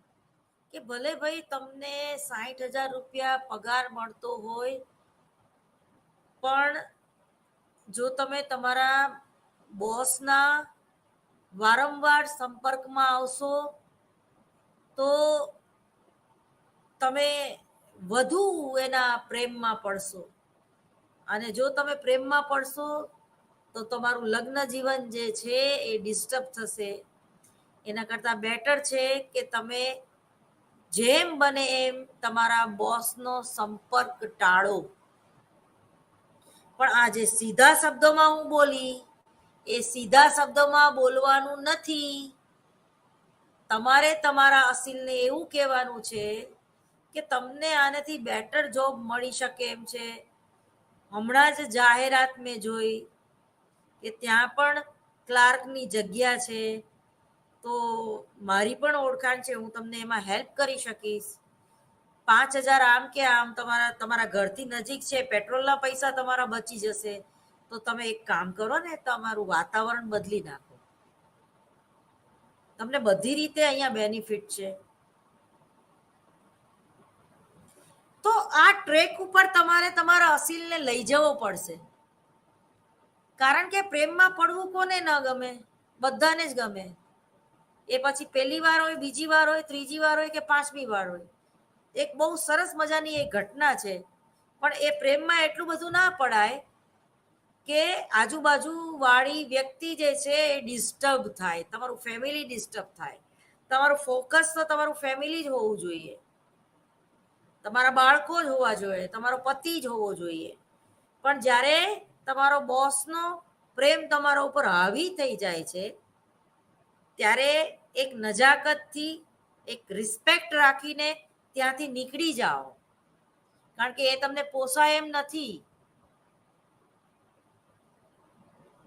કે ભલે ભાઈ તમને 60,000 રૂપિયા પગાર મળતો હોય, પણ જો તમે તમારા બોસના વારંવાર સંપર્કમાં આવશો તો તમે વધુ એના પ્રેમમાં પડશો, અને જો તમે પ્રેમમાં પડશો તો તમારું લગ્ન જીવન જે છે એ ડિસ્ટર્બ થશે. એના કરતાં બેટર છે કે તમે જેમ બને એમ તમારા બોસનો સંપર્ક ટાળો. પણ આ જે સીધા શબ્દોમાં હું બોલી, એ સીધા શબ્દોમાં બોલવાનું નથી. તમારે તમારા અસીલને એવું કહેવાનું છે કે તમને આનાથી બેટર જોબ મળી શકે એમ છે. હમણાં જ જાહેરાત મેં જોઈ કે ત્યાં પણ ક્લાર્કની જગ્યા છે, તો મારી પણ ઓળખાણ છે, હું તમને એમાં હેલ્પ કરી શકીશ. 5,000 આમ કે આમ તમારા ઘરથી નજીક છે, પેટ્રોલના પૈસા તમારા બચી જશે. તો તમે એક કામ કરો ને, તમારું વાતાવરણ બદલી નાખો, તમને બધી રીતે અહીંયા બેનિફિટ છે. તો આ ટ્રેક ઉપર તમારે તમારા અસીલને લઈ જવો પડશે. કારણ કે પ્રેમમાં પડવું કોને ન ગમે? બધાને જ ગમે. એ પછી પહેલી વાર હોય, બીજી વાર હોય, ત્રીજી વાર હોય કે 5મી વાર હોય. એક બહુ સરસ મજાની એક ઘટના છે, પણ એ પ્રેમમાં એટલું બધું ના પડાય કે આજુબાજુ વાળી વ્યક્તિ જે છે એ ડિસ્ટર્બ થાય, તમારું ફેમિલી ડિસ્ટર્બ થાય. તમારું ફોકસ તો તમારું ફેમિલી જ હોવું જોઈએ, તમારા બાળકો જ હોવા જોઈએ, તમારો પતિ જ હોવો જોઈએ. પણ જ્યારે તમારો બોસનો પ્રેમ તમારા ઉપર હાવી થઈ જાય છે, ત્યારે એક નજાકતથી, એક રિસ્પેક્ટ રાખીને ત્યાંથી નીકળી જાઓ, કારણ કે એ તમને પોસાય એમ નથી.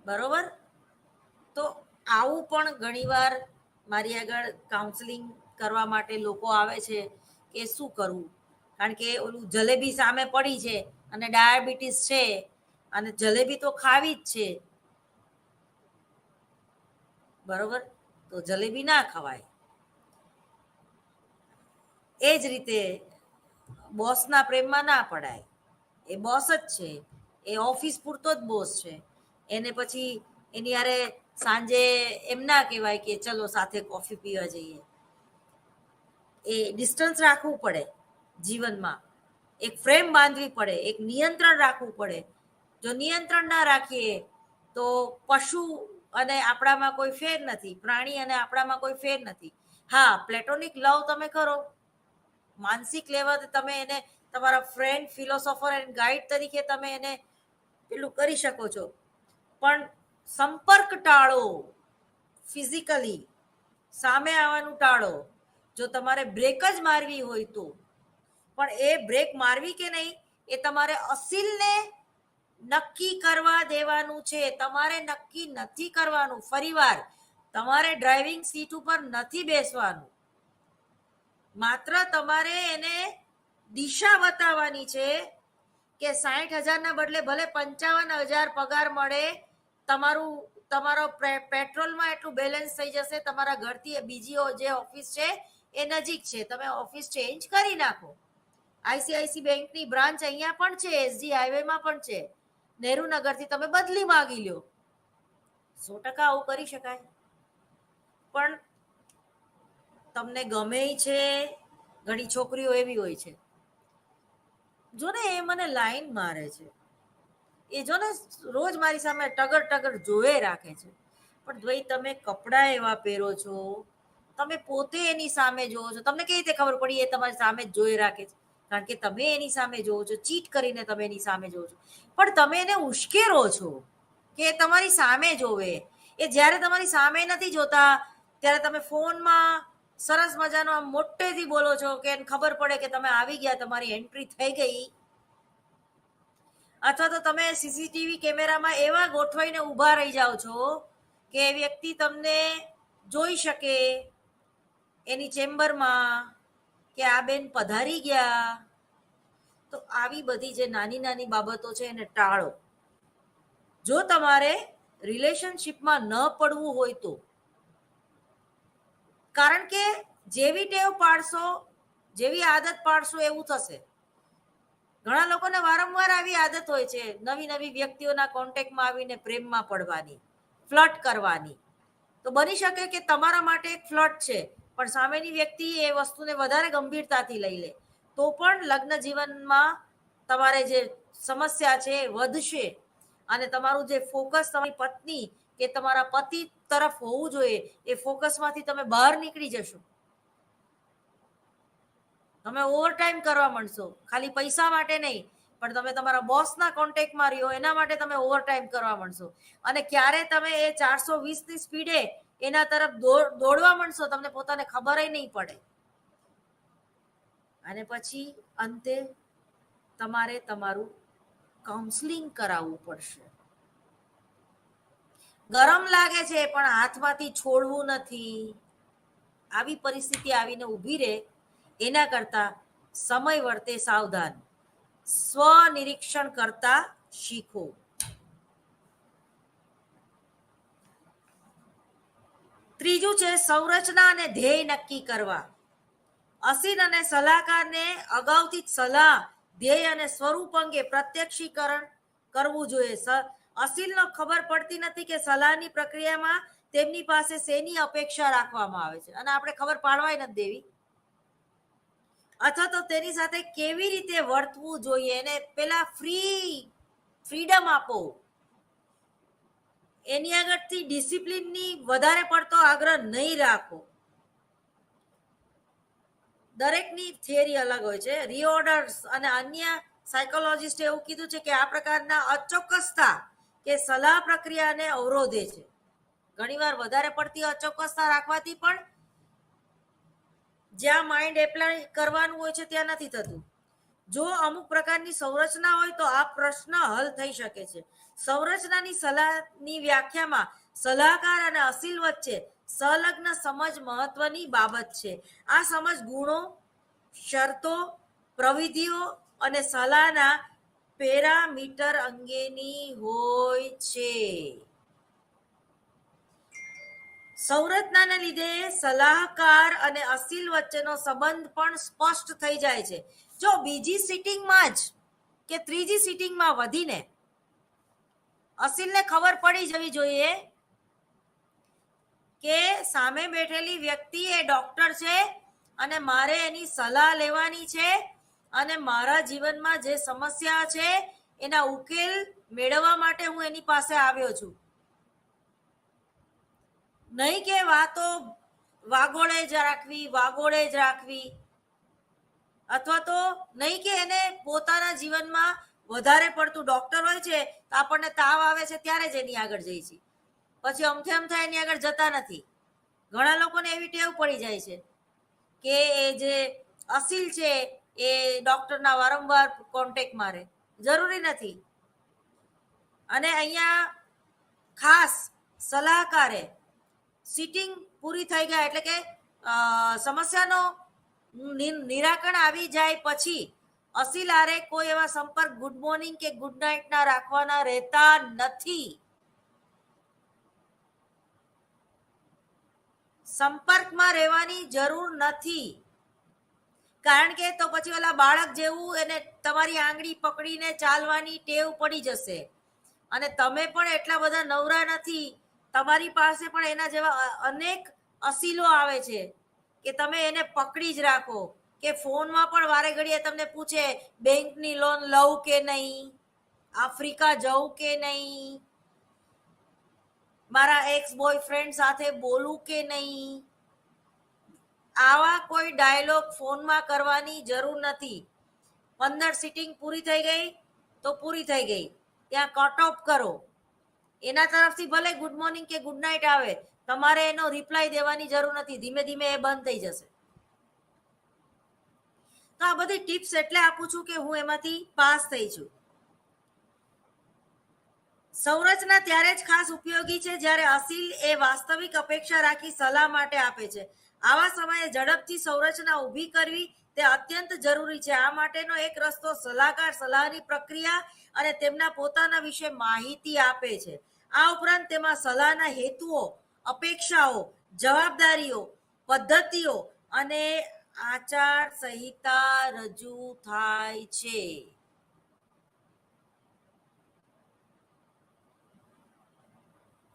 બરોબર? તો આવું પણ ઘણીવાર મારી આગળ કાઉન્સેલિંગ કરવા માટે લોકો આવે છે કે શું કરવું, કારણ કે ઓલું જલેબી સામે પડી છે અને ડાયાબિટીસ છે અને જલેબી તો ખાવી જ છે. બરોબર? તો જલેબી ના ખવાય. એ જ રીતે બોસના પ્રેમમાં ના પડાય. એ બોસ જ છે, એ ઓફિસ પૂરતો જ બોસ છે. એને પછી એની હારે સાંજે એમ ના કહેવાય કે ચલો સાથે કોફી પીવા જઈએ. એ ડિસ્ટન્સ રાખવું પડે જીવનમાં, એક ફ્રેમ બાંધવી પડે, એક નિયંત્રણ રાખવું પડે. જો નિયંત્રણ ના રાખીએ તો પશુ અને આપણામાં કોઈ ફેર નથી, પ્રાણી અને આપણામાં કોઈ ફેર નથી. હા, પ્લેટોનિક લવ તમે કરો, માનસિક લેવલ તમે એને તમારા ફ્રેન્ડ, ફિલોસોફર એન્ડ ગાઈડ તરીકે તમે એને પેલું કરી શકો છો, પણ સંપર્ક ટાળો. ફિઝિકલી સામે આવવાનું ટાળો. જો તમારે બ્રેક જ મારવી હોય તો, પણ એ બ્રેક મારવી કે નહીં એ તમારે અસીલને નક્કી કરવા દેવાનું છે. તમારે નક્કી નથી કરવાનું. ફરીવાર, તમારે ડ્રાઇવિંગ સીટ ઉપર નથી બેસવાનું, માત્ર તમારે એને દિશા બતાવવાની છે કે 60,000ના બદલે ભલે 55,000 પગાર મળે, તમારો પેટ્રોલમાં એટલું બેલેન્સ થઈ જશે, તમારા ઘરથી બીજી જે ઓફિસ છે એ નજીક છે, તમે ઓફિસ ચેન્જ કરી નાખો. આઈસીઆઈસી બેંકની બ્રાન્ચ અહીંયા પણ છે, એસજી હાઈવેમાં પણ છે, નહેરુનગરથી તમે બદલી માગી લો. 100% આવું કરી શકાય. પણ તમને ગમે છે, ઘણી છોકરીઓ એવી હોય છે, જો ને એ મને લાઈન મારે છે, એ જો ને રોજ મારી સામે ટગર ટગર જોવે રાખે છે, પણ ભાઈ તમે કપડાં એવા પહેરો છો, તમે પોતે એની સામે જોવો છો, તમને કેવી રીતે ખબર પડી એ તમારી સામે જ જોઈ રાખે છે? કારણ કે તમે એની સામે જોવો છો, ચીટ કરીને તમે એની સામે જોવો છો, પણ તમે એને ઉશ્કેરો છો કે તમારી સામે જોવે. એ જ્યારે તમારી સામે નથી જોતા ત્યારે તમે ફોનમાં સરસ મજાનો આમ મોટેથી બોલો છો કે એને ખબર પડે કે તમે આવી ગયા, તમારી એન્ટ્રી થઈ ગઈ. અથવા તો તમે સીસીટીવી કેમેરામાં એવા ગોઠવાઈને ઊભા રહી જાઓ છો કે એ વ્યક્તિ તમને જોઈ શકે એની ચેમ્બરમાં કે આ બેન પધારી ગયા. તો આવી બધી જે નાની નાની બાબતો છે એને ટાળો. જો તમારે રિલેશનશિપમાં ન પડવું હોય તો, કારણ કે જેવી ટેવ પાડશો, જેવી આદત પાડશો એવું થશે. ઘણા લોકોને વારંવાર આવી આદત હોય છે નવી નવી વ્યક્તિઓના કોન્ટેક્ટમાં આવીને પ્રેમમાં પડવાની, ફ્લર્ટ કરવાની. તો બની શકે કે તમારા માટે એક ફ્લર્ટ છે, પણ સામેની વ્યક્તિ એ વસ્તુને વધારે ગંભીરતાથી લઈ લે, તો પણ લગ્ન જીવનમાં તમારે જે સમસ્યા છે એ વધશે અને તમારું જે ફોકસ તમારી પત્ની કે તમારા પતિ તરફ હોવું જોઈએ એ ફોકસમાંથી તમે બહાર નીકળી જશો. તમે ઓવરટાઈમ કરવા માંડશો, ખાલી પૈસા માટે નહીં, પણ તમે તમારા બોસના કોન્ટેક્ટમાં રહ્યો એના માટે તમે ઓવરટાઈમ કરવા માંડશો. અને ક્યારે તમે એ 420ની સ્પીડે એના તરફ દોડવા માંડશો, તમને પોતાને ખબર નહીં પડે. અને પછી અંતે તમારે તમારું કાઉન્સલિંગ કરાવવું પડશે. ગરમ લાગે છે પણ હાથમાંથી છોડવું નથી. આવી પરિસ્થિતિ આવીને ઊભી રહે એના કરતા સમય વર્તે સાવધાન, સ્વનિરીક્ષણ કરતા શીખો. ત્રીજું છે સંરચના અને ધ્યેય નક્કી કરવા. અસીન અને સલાહકારને અગાઉથી સલાહ, ધ્યેય અને સ્વરૂપ અંગે પ્રત્યક્ષીકરણ કરવું જોઈએ. અસીલનો ખબર પડતી નથી કે સલાહની પ્રક્રિયામાં તેમની પાસે શેની અપેક્ષા રાખવામાં આવે છે અને આપણે ખબર પાડવાય નથી દેવી, અથવા તો તેની સાથે કેવી રીતે વર્તવું જોઈએ. એને પેલા ફ્રીડમ આપો. એની આગળથી ડિસિપ્લિનની વધારે પડતો આગ્રહ નહીં રાખો. દરેકની થિયરી અલગ હોય છે. રીઓર્ડર્સ અને અન્ય સાયકોલોજીસ્ટે એવું કીધું છે કે આ પ્રકારના અચોક્કસતા કે સલાહ પ્રક્રિયાને અવરોધે છે. ઘણીવાર વધારે પડતી અચોક્કસતા રાખવાથી પણ જ્યાં માઇન્ડ એપ્લાય કરવાનું હોય છે ત્યાં નથી થતું. જો અમુક પ્રકારની સંરચના હોય તો આ પ્રશ્ન હલ થઈ શકે છે. સંરચનાની સલાહની વ્યાખ્યામાં સલાહકાર અને અસીલ વચ્ચે સંલગ્ન સમજ મહત્વની બાબત છે. આ સમજ ગુણો, શરતો, પ્રવિધિઓ અને સલાહના પેરામીટર અંગેની હોય છે. સંરચનાને લીધે સલાહકાર અને અસીલ વચ્ચેનો સંબંધ પણ સ્પષ્ટ થઈ જાય છે. જો બીજી સિટિંગમાં જ કે ત્રીજી સિટિંગમાં વધીને અસીલને ખબર પડી જવી જોઈએ કે સામે બેઠેલી વ્યક્તિ એ ડોક્ટર છે અને મારે એની સલાહ લેવાની છે અને મારા જીવનમાં જે સમસ્યા છે એના ઉકેલ મેળવવા માટે હું એની પાસે આવ્યો છું. નહીં કે વાતો વાગોળે જ રાખવી, અથવા તો નહીં કે એને પોતાના જીવનમાં વધારે પડતું, ડોક્ટર હોય છે તો આપણને તાવ આવે છે ત્યારે જ એની આગળ જઈએ છીએ, પછી અમથે અમથા એની આગળ જતા નથી. ઘણા લોકોને એવી ટેવ પડી જાય છે કે એ જે અસીલ છે એ ડોક્ટરના વારંવાર કોન્ટેક્ટમાં રહે. જરૂરી નથી. અને અહીંયા ખાસ સલાહકારે સિટિંગ પૂરી થઈ ગયા એટલે કે સમસ્યાનો નિરાકરણ આવી જાય પછી અસીલ આરે કોઈ એવા સંપર્ક ગુડ મોર્નિંગ કે ગુડ નાઇટ ના રાખવાના રહેતા નથી. સંપર્કમાં રહેવાની જરૂર નથી, કારણ કે તો પછી ઓલા બાળક જેવું એને તમારી આંગળી પકડીને ચાલવાની ટેવ પડી જશે અને તમે પણ એટલા બધા નવરા નથી. તમારી પાસે પણ એના જેવા અનેક અસીલો આવે છે કે તમે એને પકડી જ રાખો. કે ફોનમાં પણ વારે ઘડીએ તમને પૂછે બેંકની લોન લઉં કે નહીં, આફ્રિકા જવું કે નહીં, મારા એક્સ બોયફ્રેન્ડ સાથે બોલું કે નહીં. આવા કોઈ ડાયલોગ ફોનમાં કરવાની જરૂર નથી. 15 સિટિંગ પૂરી થઈ ગઈ તો પૂરી થઈ ગઈ, ત્યાં કટ ઓફ કરો. એના તરફથી ભલે ગુડ મોર્નિંગ કે ગુડ નાઇટ આવે, તમારે એનો રિપ્લાય દેવાની જરૂર નથી. ધીમે ધીમે એ બંધ થઈ જશે. તો આ બધી ટિપ્સ એટલે આપું છું કે હું એમાંથી પાસ થઈ છું. સંરચના ત્યારે જ ખાસ ઉપયોગી છે જ્યારે અસીલ એ વાસ્તવિક અપેક્ષા રાખી સલાહ માટે આપે છે. આવા સમયે ઝડપથી સંરચના ઊભી કરવી તે અત્યંત જરૂરી છે. આ માટેનો એક રસ્તો સલાહકાર સલાહની પ્રક્રિયા અને તેમના પોતાના વિશે માહિતી આપે છે. આ ઉપરાંત તેમાં સલાહના હેતુઓ, અપેક્ષાઓ, જવાબદારીઓ, પદ્ધતિઓ અને આચાર સંહિતા રજૂ થાય છે.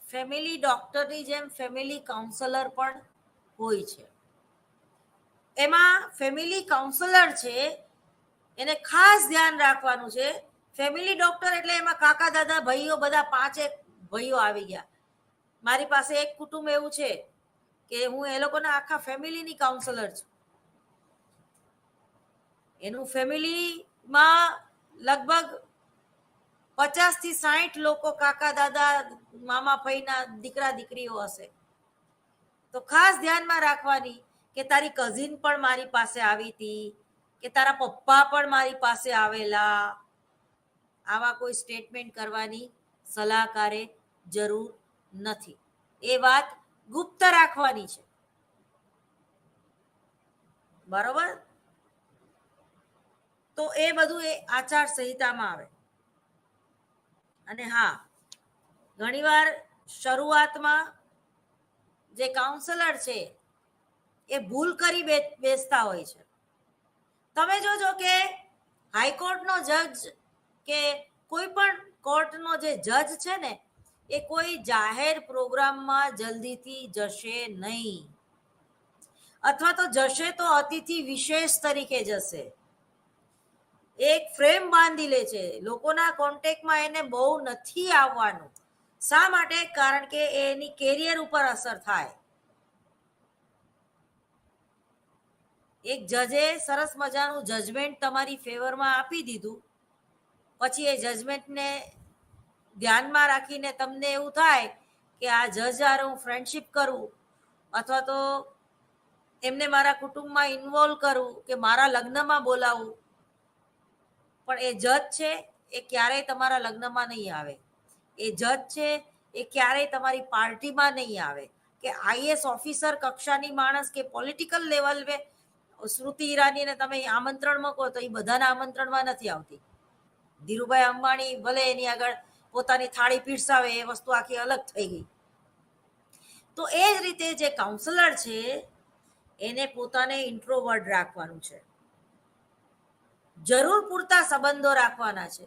ફેમિલી ડોક્ટરની જેમ ફેમિલી કાઉન્સલર પણ હોય છે. એમાં ફેમિલી કાઉન્સલર છે એને ખાસ ધ્યાન રાખવાનું છે. ફેમિલી ડોક્ટર એટલે એમાં કાકા દાદા ભાઈઓ બધા 5 ભાઈઓ આવી ગયા. મારી પાસે એક કુટુંબ એવું છે કે હું એ લોકોના આખા ફેમિલીની કાઉન્સલર છું. એનું ફેમિલીમાં લગભગ 50 થી 60 લોકો કાકા દાદા મામા ફઈના દીકરા દીકરીઓ હશે. તો ખાસ ધ્યાનમાં રાખવાની કે તારી કઝિન પણ મારી પાસે આવી હતી, કે તારા પપ્પા પણ મારી પાસે આવેલા. આવા કોઈ સ્ટેટમેન્ટ કરવાની સલાહકારે જરૂર નથી. એ વાત ગુપ્ત રાખવાની છે. બરોબર? તો એ બધું એ આચાર સંહિતામાં આવે. અને હા, ઘણીવાર શરૂઆતમાં જે કાઉન્સલર છે એ ભૂલ કરી બેસતા હોય છે. તમે જોજો કે હાઈકોર્ટનો જજ કે કોઈ પણ કોર્ટનો જે જજ છે ને એ કોઈ જાહેર પ્રોગ્રામમાં જલ્દીથી જશે નહીં, અથવા તો જશે તો અતિથિ વિશેષ તરીકે જશે. એક ફ્રેમ બાંધી લે છે, લોકોના કોન્ટેક્ટમાં એને બહુ નથી આવવાનું. શા માટે? કારણ કે એની કેરિયર ઉપર અસર થાય. એક જજે સરસ મજાનું જજમેન્ટ તમારી ફેવરમાં આપી દીધું, પછી એ જજમેન્ટને ધ્યાનમાં રાખીને તમને એવું થાય કે આ જજ હારે હું ફ્રેન્ડશિપ કરું, અથવા તો એમને મારા કુટુંબમાં ઇન્વોલ્વ કરું કે મારા લગ્નમાં બોલાવું, પણ એ જજ છે એ ક્યારેય તમારા લગ્નમાં નહીં આવે. એ જજ છે એ ક્યારેય તમારી પાર્ટીમાં નહીં આવે. કે આઈએસ ઓફિસર કક્ષાની માણસ કે પોલિટિકલ લેવલે સ્મૃતિ ઈરાનીને તમે આમંત્રણ મૂકો તો એ બધાના આમંત્રણમાં નથી આવતી. ધીરુભાઈ અંબાણી ભલે એની આગળ પોતાની થાળી પીરસાવે, એ વસ્તુ આખી અલગ થઈ ગઈ. તો એ જ રીતે જે કાઉન્સલર છે એને પોતાને ઇન્ટ્રોવર્ટ રાખવાનું છે, જરૂર પૂરતા સંબંધો રાખવાના છે,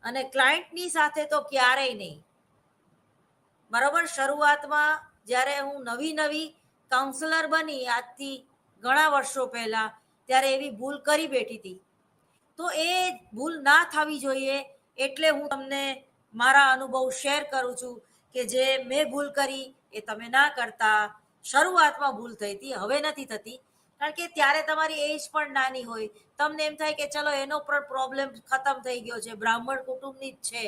અને ક્લાયન્ટની સાથે તો ક્યારેય નહીં. બરાબર, શરૂઆતમાં જ્યારે હું નવી કાઉન્સલર બની આજથી ઘણા વર્ષો પહેલા, ત્યારે એવી ભૂલ કરી બેઠી હતી. તો એ ભૂલ ના થવી જોઈએ, એટલે હું તમને મારા અનુભવ શેર કરું છું કે જે મેં ભૂલ કરી એ તમે ના કરતા. શરૂઆતમાં ભૂલ થઈ હતી, હવે નથી થતી, કારણ કે ત્યારે તમારી એજ પણ નાની હોય. તમને એમ થાય કે ચલો એનો પણ પ્રોબ્લેમ ખતમ થઈ ગયો છે, બ્રાહ્મણ કુટુંબની જ છે,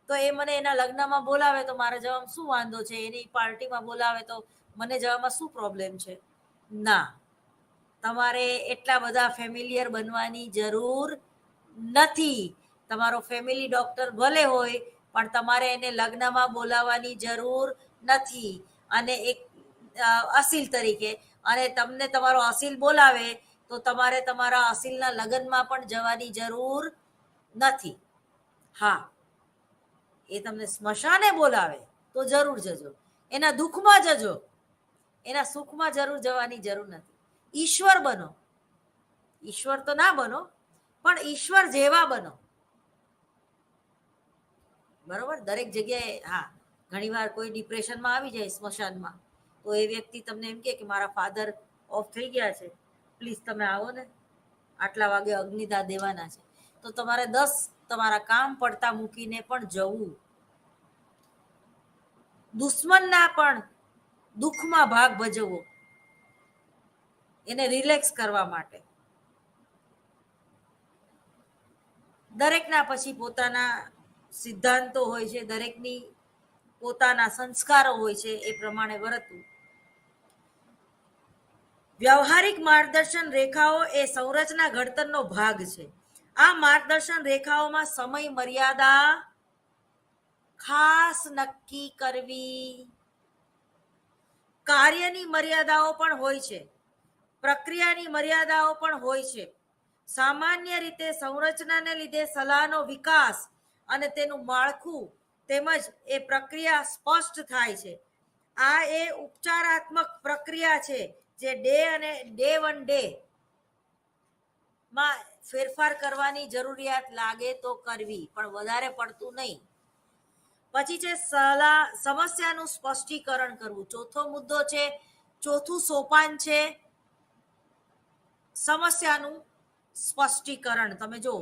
તો એ મને એના લગ્નમાં બોલાવે તો મારે જવામાં શું વાંધો છે, એની પાર્ટીમાં બોલાવે તો મને જવામાં શું પ્રોબ્લેમ છે. ના, તમારે એટલા બધા ફેમિલિયર બનવાની જરૂર નથી. તમારો ફેમિલી ડોક્ટર ભલે હોય, પણ તમારે એને લગ્નમાં બોલાવવાની જરૂર નથી. અને એક અસીલ તરીકે, અને તમને તમારો અસીલ બોલાવે તો તમારે તમારા અસીલના લગ્નમાં પણ જવાની જરૂર નથી. હા, એ તમને સ્મશાને બોલાવે તો જરૂર જજો, એના દુઃખમાં જજો, એના સુખમાં જરૂર જવાની જરૂર નથી. ઈશ્વર બનો, ઈશ્વર તો ના બનો, પણ ઈશ્વર જેવા બનો. બરોબર, દરેક જગ્યાએ. હા, ઘણીવાર કોઈ ડિપ્રેશનમાં આવી જાય સ્મશાનમાં, તો એ વ્યક્તિ તમને એમ કે મારા ફાધર ઓફ થઈ ગયા છે, પ્લીઝ તમે આવો ને, આટલા વાગે અગ્નિદાહ દેવાના છે. તો તમારે 10 તમારા કામ પડતા મૂકીને પણ જવું. દુશ્મનના પણ દુઃખમાં ભાગ ભજવવો, એને રિલેક્સ કરવા માટે. દરેકના પછી પોતાના સિદ્ધાંતો હોય છે, દરેકની પોતાના સંસ્કારો હોય છે, એ પ્રમાણે વર્તવું. વ્યવહારિક માર્ગદર્શન રેખાઓ એ સંરચના ઘડતરનો ભાગ છે. આ માર્ગદર્શન રેખાઓમાં સમય મર્યાદા ખાસ નક્કી કરવી. કાર્યની મર્યાદાઓ પણ હોય છે, પ્રક્રિયાની મર્યાદાઓ પણ હોય છે. સામાન્ય રીતે સંરચનાને લીધે સલાહનો વિકાસ અને તેનું માળખું તેમજ એ પ્રક્રિયા સ્પષ્ટ થાય છે. આ એ ઉપચારાત્મક પ્રક્રિયા છે જે ડે 1 માં ફેરફાર કરવાની જરૂરિયાત લાગે તો કરવી, પણ વધારે પડતું નહીં. પછી છે સમસ્યાનું સ્પષ્ટીકરણ કરવું. ચોથો મુદ્દો છે, ચોથું સોપાન છે સમસ્યાનું સ્પષ્ટીકરણ. તમે જો,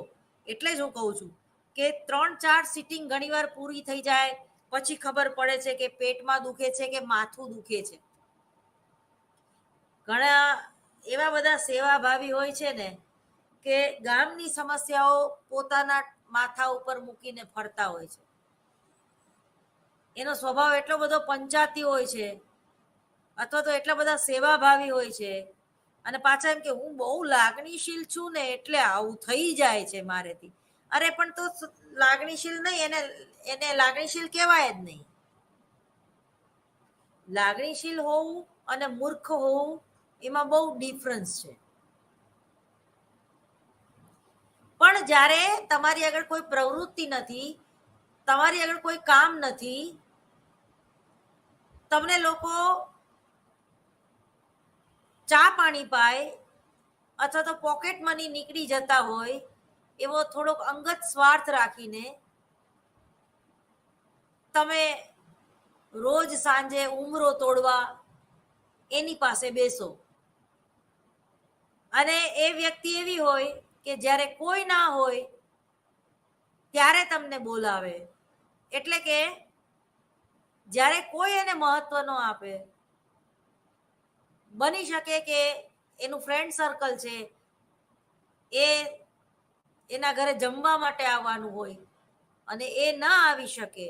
એટલે જ હું કહું છું કે 3-4 સિટિંગ ઘણીવાર પૂરી થઈ જાય પછી ખબર પડે છે કે પેટમાં દુખે છે કે માથું દુખે છે. ઘણા એવા બધા સેવાભાવી હોય છે ને કે ગામની સમસ્યાઓ પોતાના માથા ઉપર મૂકીને ફરતા હોય છે. એનો સ્વભાવ એટલો બધો પંચાતી હોય છે, અથવા તો એટલા બધા સેવાભાવી હોય છે, અને પાછા એમ કે હું બહુ લાગણીશીલ છું ને એટલે આવું થઈ જાય છે મારેથી. અરે પણ તો લાગણીશીલ નહીં, એને લાગણીશીલ કહેવાય જ નહીં. લાગણીશીલ હોવું અને મૂર્ખ હોવું એમાં બહુ ડિફરન્સ છે. પણ જ્યારે તમારી આગળ કોઈ પ્રવૃત્તિ નથી, તમારી આગળ કોઈ કામ નથી, તમને લોકો ચા પાણી પાય અથવા તો પોકેટ મની નીકળી જતા હોય, એવો થોડોક અંગત સ્વાર્થ રાખીને તમે રોજ સાંજે ઉમરો તોડવા એની પાસે બેસો અને એ વ્યક્તિ એવી હોય કે જ્યારે કોઈ ના હોય ત્યારે તમને બોલાવે, એટલે કે જ્યારે કોઈ એને મહત્વ ન આપે, બની શકે કે એનું ફ્રેન્ડ સર્કલ છે એ એના ઘરે જમવા માટે આવવાનું હોય અને એ ના આવી શકે,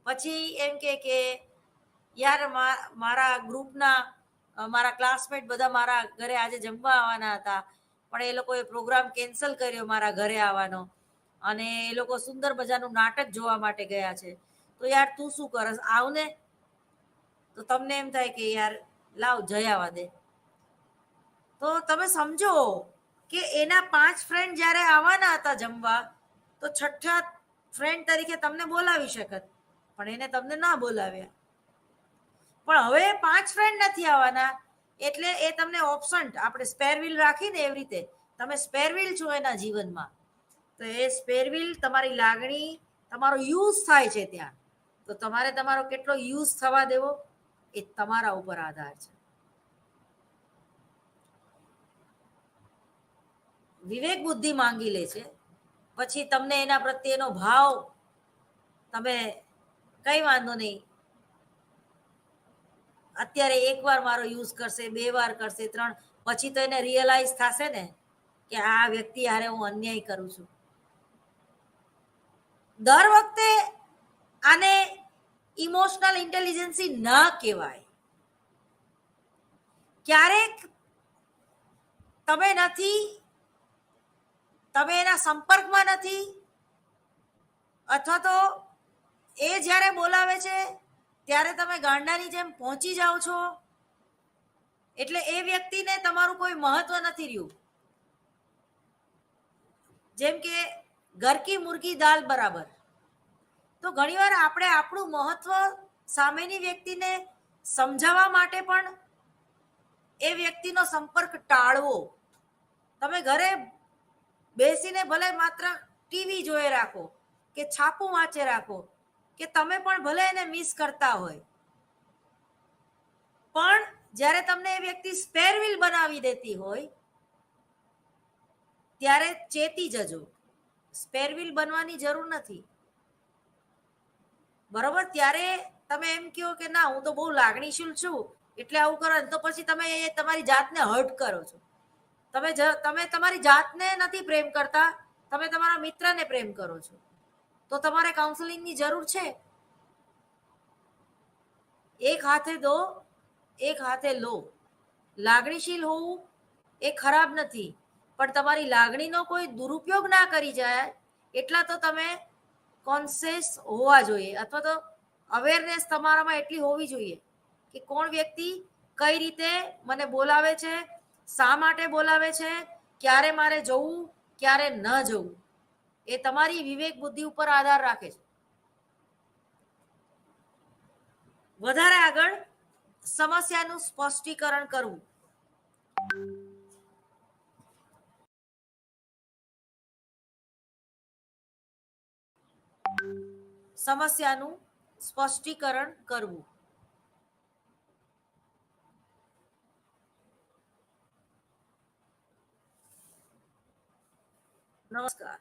પછી એમ કે યાર મારા ગ્રુપના મારા ક્લાસમેટ બધા મારા ઘરે આજે જમવા આવવાના હતા પણ એ લોકોએ પ્રોગ્રામ કેન્સલ કર્યો મારા ઘરે આવવાનો અને એ લોકો સુંદર મજાનું નાટક જોવા માટે ગયા છે, તો યાર તું શું કરસ, આવ ને. તો તમને એમ થાય કે યાર લાવ જઈ આવવા દે. તો તમે સમજો કે એના 5 ફ્રેન્ડ જ્યારે આવવાના હતા જમવા, તો છઠ્ઠા ફ્રેન્ડ તરીકે તમને બોલાવી શકત, પણ એને તમને ના બોલાવ્યા. પણ હવે 5 ફ્રેન્ડ નથી આવવાના એટલે એ તમને ઓપ્શન, આપણે સ્પેર વ્હીલ રાખીને એવી રીતે તમે સ્પેર વ્હીલ છો એના જીવનમાં. તો એ સ્પેર વ્હીલ તમારી લાગણી, તમારો યુઝ થાય છે ત્યાં, તો તમારે તમારો કેટલો યુઝ થવા દેવો એ તમારા ઉપર આધાર છે. વિવેક બુદ્ધિ માંગી લે છે, પછી તમને એના પ્રત્યેનો ભાવ, તમે કઈ વાંધો નહીં, અત્યારે 1 વાર મારો યુઝ કરશે, 2 વાર કરશે, 3, પછી તો એને રિયલાઇઝ થશે ને કે આ વ્યક્તિ હારે હું અન્યાય કરું છું. દર વખતે આને ઇમોશનલ ઇન્ટેલિજન્સી ન કહેવાય. ક્યારેક તમે એના સંપર્કમાં નથી, અથવા તો એ જ્યારે બોલાવે છે ત્યારે તમે ગાંડાની જેમ પહોંચી જાઓ છો, એટલે એ વ્યક્તિને તમારું કોઈ મહત્વ નથી રહ્યું. જેમ કે ઘર કી મુર્ગી દાલ બરાબર. તો ઘણીવાર આપણે આપણું મહત્વ સામેની વ્યક્તિને સમજાવવા માટે પણ એ વ્યક્તિનો સંપર્ક ટાળવો. તમે ઘરે બેસીને ભલે માત્ર ટીવી જોઈ રાખો કે છાપું વાંચે રાખો કે તમે પણ ભલે એને મિસ કરતા હોય, પણ જ્યારે તમને એ વ્યક્તિ સ્પેર વ્હીલ બનાવી દેતી હોય ત્યારે ચેતી જજો, સ્પેર વ્હીલ બનવાની જરૂર નથી. બરોબર? ત્યારે તમે એમ કહો કે ના હું તો બહુ લાગણીશીલ છું એટલે આવું કરો, તો પછી તમે તમારી જાતને હર્ટ કરો છો. તમે તમારી જાતને નથી પ્રેમ કરતા, તમે તમારા મિત્રને પ્રેમ કરો છો. તો તમારે કાઉન્સેલિંગની જરૂર છે. એક હાથે દો, એક હાથે લો. લાગણીશીલ હોવું એ ખરાબ નથી, પણ તમારી લાગણીનો કોઈ દુરુપયોગ ના કરી જાય એટલા તો તમે કોન્શિયસ હોવા જોઈએ, અથવા તો અવેરનેસ તમારામાં એટલી હોવી જોઈએ કે કોણ વ્યક્તિ કઈ રીતે મને બોલાવે છે, શા માટે બોલાવે છે, ક્યારે મારે જવું, ક્યારે ન જવું, એ તમારી વિવેક બુદ્ધિ ઉપર આધાર રાખે છે. વધારે આગળ સમસ્યાનું સ્પષ્ટીકરણ કરવું. સમસ્યાનું સ્પષ્ટીકરણ કરવું. નમસ્કાર.